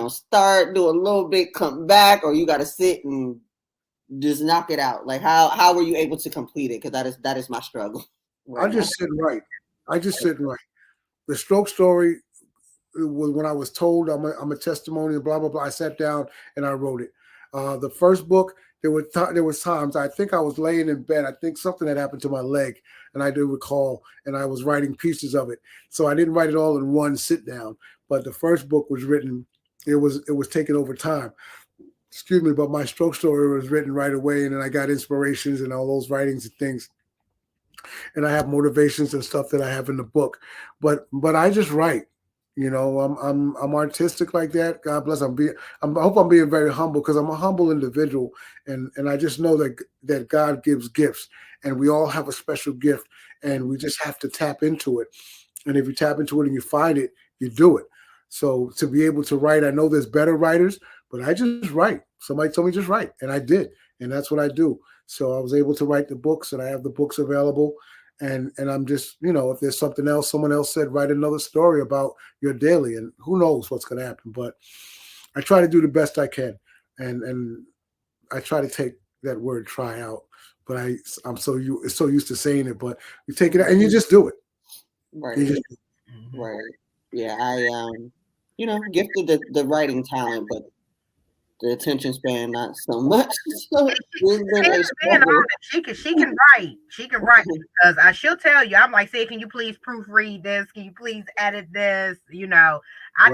start, do a little bit, come back, or you got to sit and just knock it out? Like how were you able to complete it? Because that is my struggle I right now. just sit and write. I just sit and write. The stroke story was when I was told I'm a testimony and blah blah blah. I sat down and I wrote it. The first book, there was times I think I was laying in bed. I think something had happened to my leg, and I do recall, and I was writing pieces of it. So I didn't write it all in one sit down. But the first book was written. It was taken over time. Excuse me, but my stroke story was written right away, and then I got inspirations and all those writings and things, and I have motivations and stuff that I have in the book. But I just write. I'm artistic like that. God bless. I hope I'm being very humble because I'm a humble individual, and I just know that God gives gifts, and we all have a special gift, and we just have to tap into it. And if you tap into it and you find it, you do it. So to be able to write, I know there's better writers, but I just write. Somebody told me just write, and I did, and that's what I do. So I was able to write the books, and I have the books available. And I'm just, if there's something else, someone else said, write another story about your daily, and who knows what's going to happen. But I try to do the best I can, and I try to take that word "try" out. But I'm so used to saying it, but you take it out and you just do it. You Right, just Mhm. right. Yeah, I gifted the writing talent, but the attention span not so much. So it's been Being a honest, struggle. she can write. She can write because she'll tell you. I'm like, say, can you please proofread this? Can you please edit this? I Right,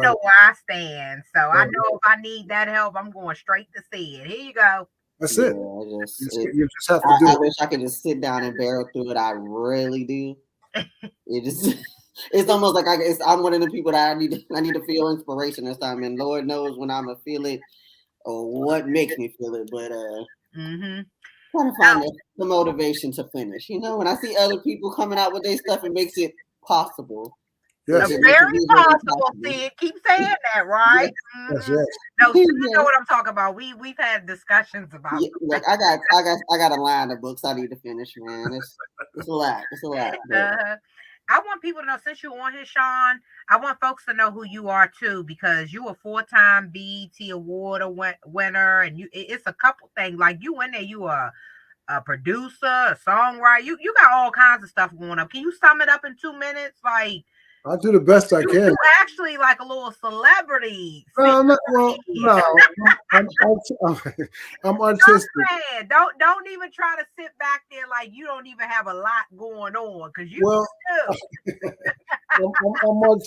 know where I stand, so I right. know if I need that help, I'm going straight to see it. Here you go. That's Yeah, it. You just have to do I it. wish I could just sit down and barrel through it. I really do. It just it's almost like I'm one of the people that I need to feel inspiration this time, and Lord knows when I'm gonna feel it or what makes me feel it. But Mm-hmm. trying to find the motivation to finish. When I see other people coming out with their stuff, it makes it possible. Yes, It makes it Very visually possible, possible. Sid. Keep saying that, right? Yes, yes, Hmm. yes. No, Sid know yes. what I'm talking about. We've had discussions about. Yeah, like I got a line of books I need to finish, man. It's a lot. It's a lot. But Uh, I want people to know since you're on here, Shawn. I want folks to know who you are too, because you a 4-time BET Award winner, and it's a couple things like you in there. You are a producer, a songwriter. You got all kinds of stuff going up. Can you sum it up in 2 minutes? Like I'll do the best I you can. actually like a little celebrity. See, No, no, well, no. I'm artistic. don't even try to sit back there like you don't even have a lot going on because you Well, do.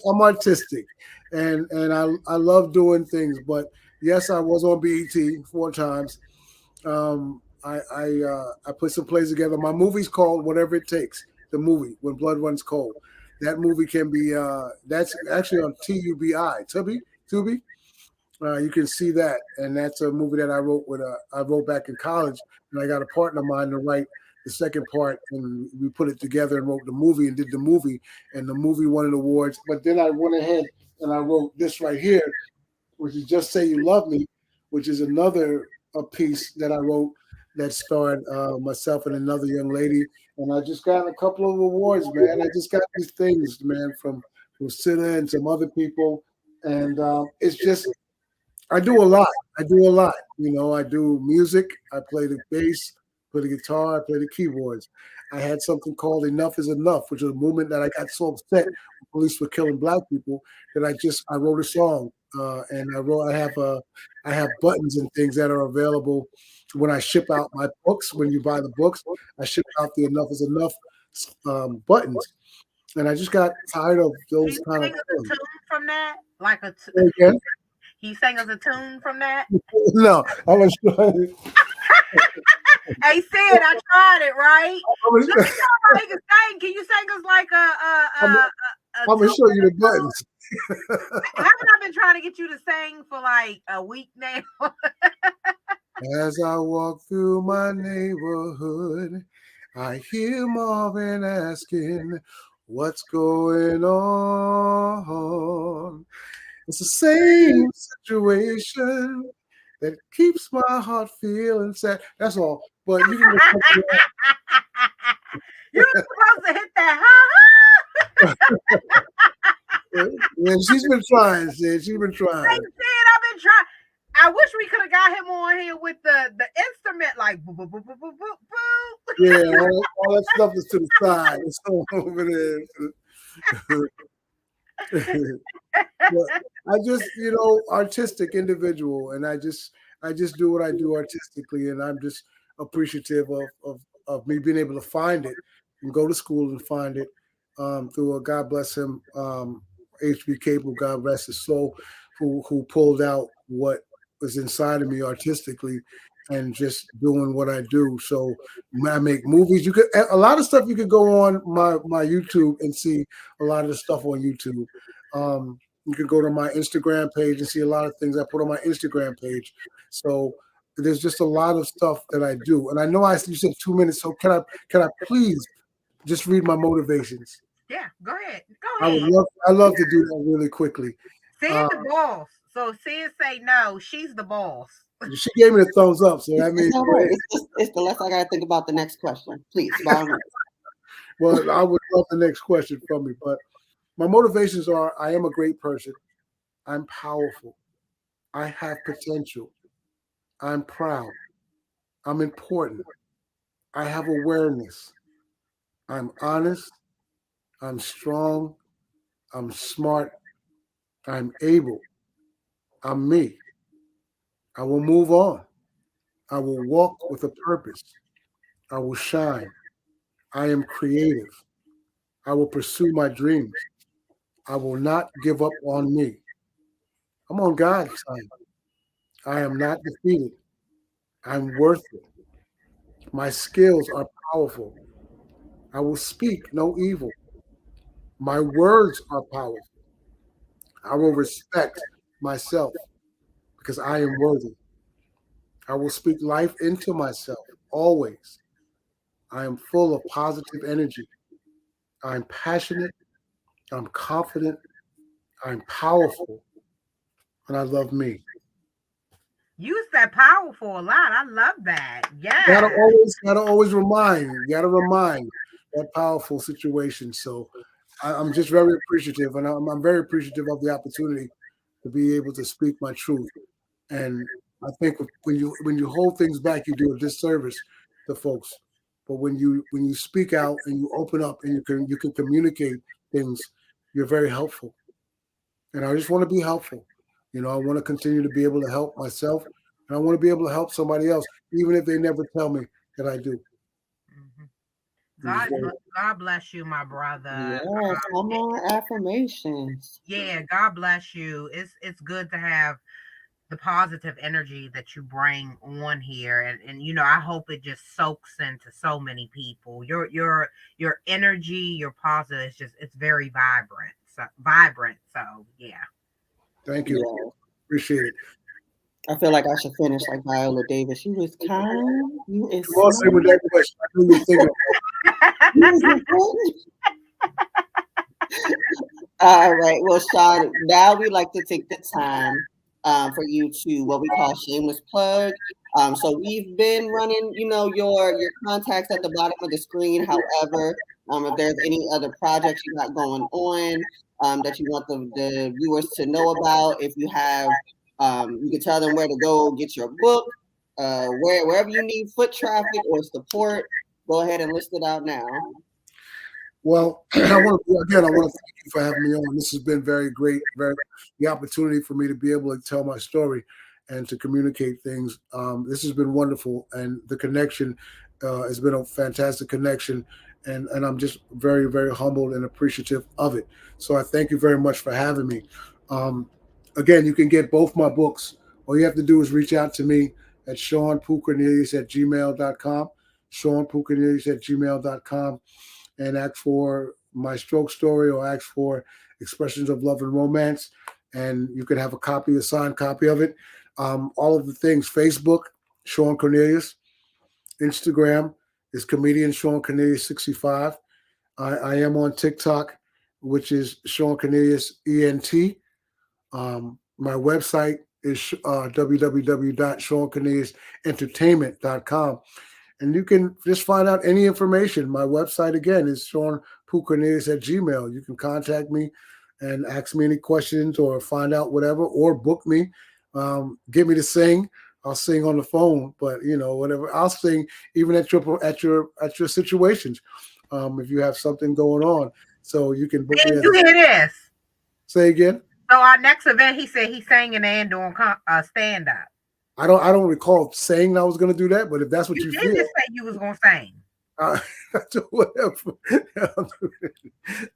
I'm artistic, and I love doing things. But yes, I was on BET 4 times. I put some plays together. My movie's called Whatever It Takes. The movie When Blood Runs Cold. That movie can be that's actually on Tubi. You can see that, and that's a movie that I wrote back in college, and I got a partner of mine to write the second part, and we put it together and wrote the movie and did the movie, and the movie won an awards. But then I went ahead and I wrote this right here, which is Just Say You Love Me, which is another a piece that I wrote that starred myself and another young lady, and I just got a couple of awards, man. I just got these things, man, from Sita and some other people, and it's just I do a lot. I do a lot. I do music. I play the bass, play the guitar, I play the keyboards. I had something called Enough is Enough, which was a movement that I got so upset when police were killing black people that I wrote a song, and I have buttons and things that are available when I ship out my books. When you buy the books, I ship out the Enough is Enough buttons, and I just got tired of Can those you kind of sing us a things. tune from that? Like Again, he sang us a tune from that. no, I was trying. Hey, Sid, I tried it right. Let me I'm know how he can sing. Can you sing us like a gonna show you 2 minute the song? buttons. Haven't I been trying to get you to sing for like a week now? As I walk through my neighborhood, I hear Marvin asking, "What's going on?" It's the same situation that keeps my heart feeling sad. That's all. But you can go check it You're supposed to hit that, huh? out. Yeah, she's been trying, Sid. She's been Hey, trying. Sid, I've been trying. I wish we could have got him on here with the instrument, like boo, boo, boo, boo, boo, boo, boo. Yeah, all that stuff is to the side. It's all over there. But I just, artistic individual, and I just do what I do artistically, and I'm just appreciative of me being able to find it and go to school and find it through a God bless him, HB Cable, God rest his soul, who pulled out what was inside of me artistically and just doing what I do. So I make movies. You could a lot of stuff you could go on my YouTube and see a lot of the stuff on YouTube. You can go to my Instagram page and see a lot of things I put on my Instagram page. So there's just a lot of stuff that I do. And I know you said 2 minutes, so can I please just read my motivations? Yeah, go ahead. Go ahead. I love to do that really quickly. Sid Uh, the boss. So Sid say no, she's the boss. she gave me the thumbs up, so that it's means all right. It's the less I gotta think about the next question. Please, by all means. well, I would love the next question from me. But my motivations are I am a great person. I'm powerful. I have potential. I'm proud. I'm important. I have awareness. I'm honest. I'm strong. I'm smart. I'm able. I'm me. I will move on. I will walk with a purpose. I will shine. I am creative. I will pursue my dreams. I will not give up on me. I'm on God's side. I am not defeated. I'm worth it. My skills are powerful. I will speak no evil. My words are powerful. I will respect myself because I am worthy. I will speak life into myself always. I am full of positive energy. I'm passionate. I'm confident. I'm powerful. And I love me. You said powerful a lot. I love that. Gotta Yes. always, gotta always remind. Gotta remind that powerful situation. So I'm just very appreciative, and I'm very appreciative of the opportunity to be able to speak my truth. And I think when you hold things back, you do a disservice to folks. But when you speak out and you open up and you can communicate things, you're very helpful. And I just want to be helpful. I want to continue to be able to help myself, and I want to be able to help somebody else, even if they never tell me that I do. Mhm. I'm just very, God bless you, my brother. Yes, come on, affirmations. Yeah, God bless you. It's good to have the positive energy that you bring on here, and I hope it just soaks into so many people. Your energy, your positive is just it's very vibrant. So yeah. thank you. Yeah, Appreciate it. I feel like I should finish like Viola Davis. You is kind. You is You all say with smart. that question, I knew you were thinking. You is important. All right. Well, Sean, now we like to take the time for you to what we call shameless plug. So we've been running, your contacts at the bottom of the screen. However, if there's any other projects you got going on that you want the viewers to know about, if you have, you can tell them where to go get your book, wherever you need foot traffic or support. Go ahead and list it out now. Well, I want to thank you for having me on. This has been very great, very the opportunity for me to be able to tell my story and to communicate things. This has been wonderful, and the connection has been a fantastic connection, and I'm just very, very humbled and appreciative of it. So I thank you very much for having me. Um, Again, you can get both my books. All you have to do is reach out to me at SeanPooCornelius at gmail.com, SeanPooCornelius at gmail.com, and ask for my stroke story or ask for expressions of love and romance. And you can have a signed copy of it. All of the things Facebook, Shawn Cornelius, Instagram is comedian Shawn Cornelius 65. I am on TikTok, which is Shawn Cornelius ENT. My website is www.SeanCorneliusEntertainment.com. And you can just find out any information. My website again is SeanPooCornelius at Gmail. You can contact me and ask me any questions or find out whatever or book me. Get me to sing. I'll sing on the phone, but whatever. I'll sing even at your situations. If you have something going on, so you can book me Did as you a hear this? say again. So our next event, he said he's singing and doing stand up. I don't recall saying I was going to do that, but if that's what You you did feel, just say you was gonna sing. uh, whatever.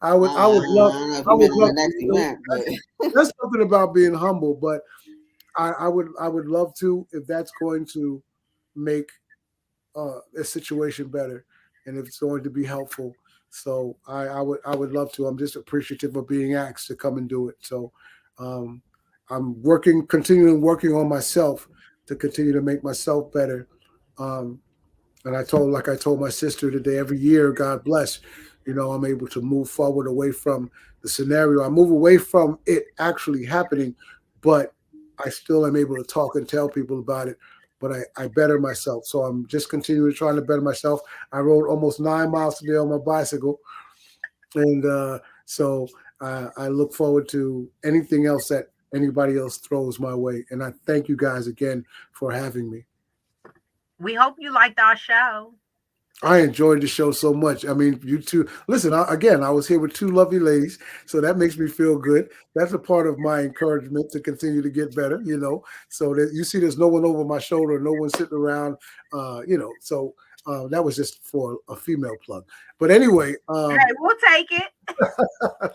I would love I don't know if I you would meant on love the next event, but that's something about being humble, but I would love to if that's going to make a situation better and if it's going to be helpful. So I would love to. I'm just appreciative of being asked to come and do it. So um, I'm continuing working on myself to continue to make myself better. Um, and like I told my sister today, every year, God bless, I'm able to move forward away from the scenario. I move away from it actually happening, but I still am able to talk and tell people about it. But I better myself. So I'm just continuing trying to better myself. I rode almost 9 miles today on my bicycle. And so I look forward to anything else that anybody else throws my way. And I thank you guys again for having me. We hope you liked our show. I enjoyed the show so much. I mean, you two, listen, again, I was here with two lovely ladies, so that makes me feel good. That's a part of my encouragement to continue to get better, So that you see, there's no one over my shoulder, no one sitting around, So that was just for a female plug. But anyway, Hey, we'll take it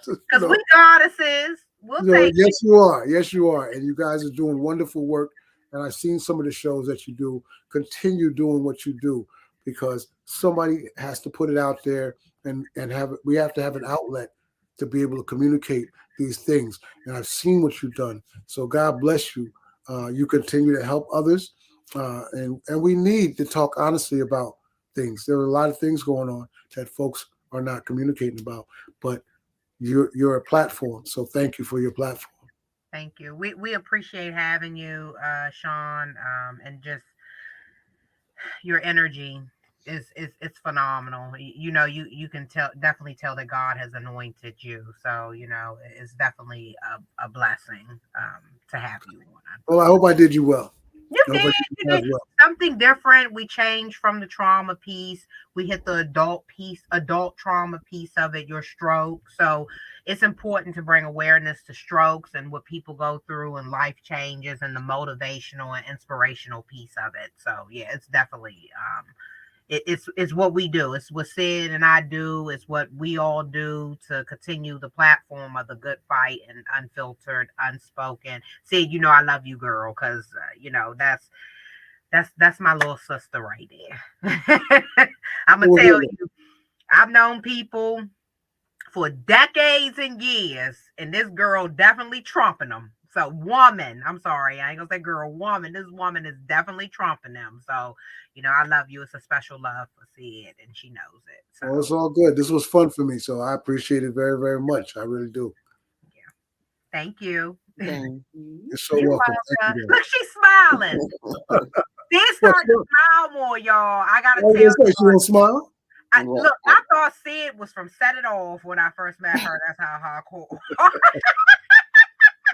you because know, we goddesses. We'll take it. Yes, you are. Yes, you are. And you guys are doing wonderful work. And I've seen some of the shows that you do. Continue doing what you do because somebody has to put it out there and have it. We have to have an outlet to be able to communicate these things. And I've seen what you've done. So God bless you. You continue to help others. And we need to talk honestly about things. There are a lot of things going on that folks are not communicating about. But you're a platform. So thank you for your platform. Thank you. We appreciate having you, Shawn, and just your energy is it's phenomenal. You can definitely tell that God has anointed you. So it's definitely a blessing to have you on. Well, I hope I did you well. You I hope I did. did you You guys did well. something different. We changed from the trauma piece. We hit the adult piece, adult trauma piece of it, your stroke. So it's important to bring awareness to strokes and what people go through and life changes and the motivational and inspirational piece of it. So yeah, it's definitely it's what we do. It's what Sid and I do. It's what we all do to continue the platform of the good fight and unfiltered, unspoken. Sid, I love you, girl, because that's my little sister right there. I'm gonna Well, tell good. you, I've known people for decades and years, and this girl definitely trumping them. So, woman, I'm sorry, I ain't gonna say girl, woman. This woman is definitely trumping them. So, I love you. It's a special love for Sid, and she knows it. So, Well, it's all good. This was fun for me, so I appreciate it very, very much. I really do. yeah, thank you. Thank you. You're so You're welcome. Thank welcome. you, Look, she's smiling. Sid guys. starting to smile more, y'all. I I gotta tell was you. gonna say, she don't smile. Well, Look, I thought Sid was from Set It Off when I first met her. That's how hardcore.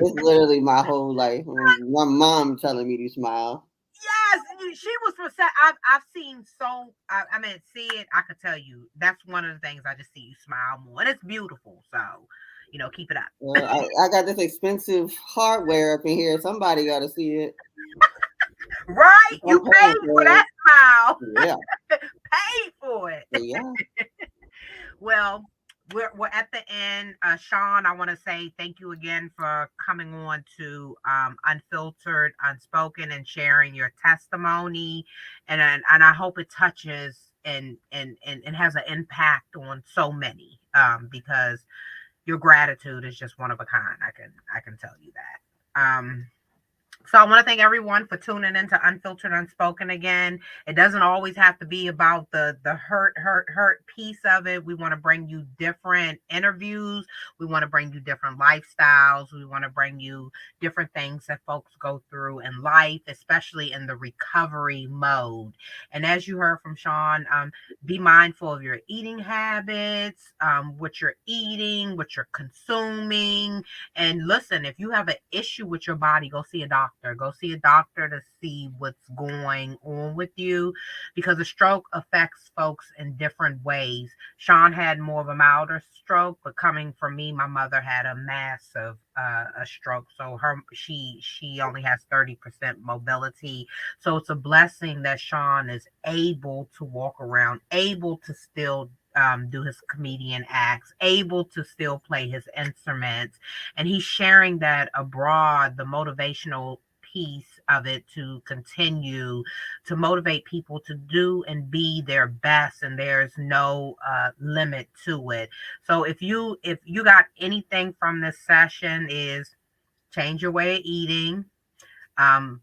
it's literally my whole life. My mom telling me to smile. Yes, she was from Set. I've seen so. I mean, Sid. I could tell you that's one of the things I just see you smile more, and it's beautiful. So, keep it up. Well, I got this expensive hardware up in here. Somebody got to see it. Right? You I'm paid paying for for it. that smile. Yeah. Paid for it. Yeah. Well, we're at the end. Shawn, I want to say thank you again for coming on to Unfiltered, Unspoken, and sharing your testimony. And I hope it touches and has an impact on so many because your gratitude is just one of a kind. I can tell you that. So I want to thank everyone for tuning in to Unfiltered Unspoken again. It doesn't always have to be about the hurt piece of it. We want to bring you different interviews. We want to bring you different lifestyles. We want to bring you different things that folks go through in life, especially in the recovery mode. And as you heard from Shawn, be mindful of your eating habits, what you're eating, what you're consuming, and listen, if you have an issue with your body, go see a doctor. Go see a doctor to see what's going on with you because a stroke affects folks in different ways. Shawn had more of a milder stroke, but coming from me, my mother had a massive a stroke. So she only has 30% mobility. So it's a blessing that Shawn is able to walk around, able to still do his comedian acts, able to still play his instruments, and he's sharing that abroad, the motivational piece of it to continue to motivate people to do and be their best, and there's no limit to it. So if you got anything from this session, is change your way of eating, um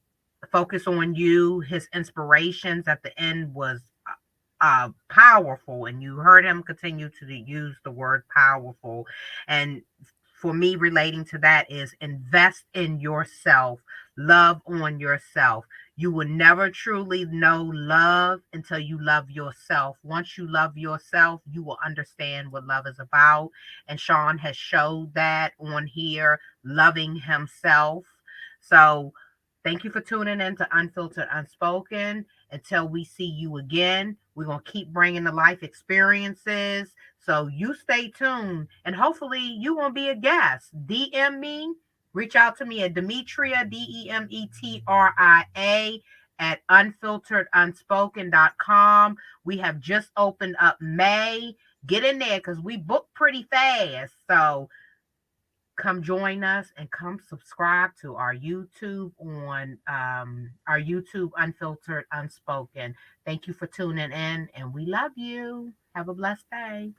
focus on you. His inspirations at the end was powerful, and you heard him continue to use the word powerful. And for me, relating to that is invest in yourself, love on yourself. You will never truly know love until you love yourself. Once you love yourself, you will understand what love is about. And Shawn has showed that on here, loving himself. So Thank you for tuning in to Unfiltered Unspoken. Until we see you again, we're going to keep bringing the life experiences. So you stay tuned, and hopefully you won't be a guest. DM me, reach out to me at Demetria, Demetria, at unfilteredunspoken.com. We have just opened up May. Get in there because we book pretty fast. So come join us and come subscribe to our YouTube on our YouTube Unfiltered Unspoken. Thank you for tuning in, and we love you. Have a blessed day.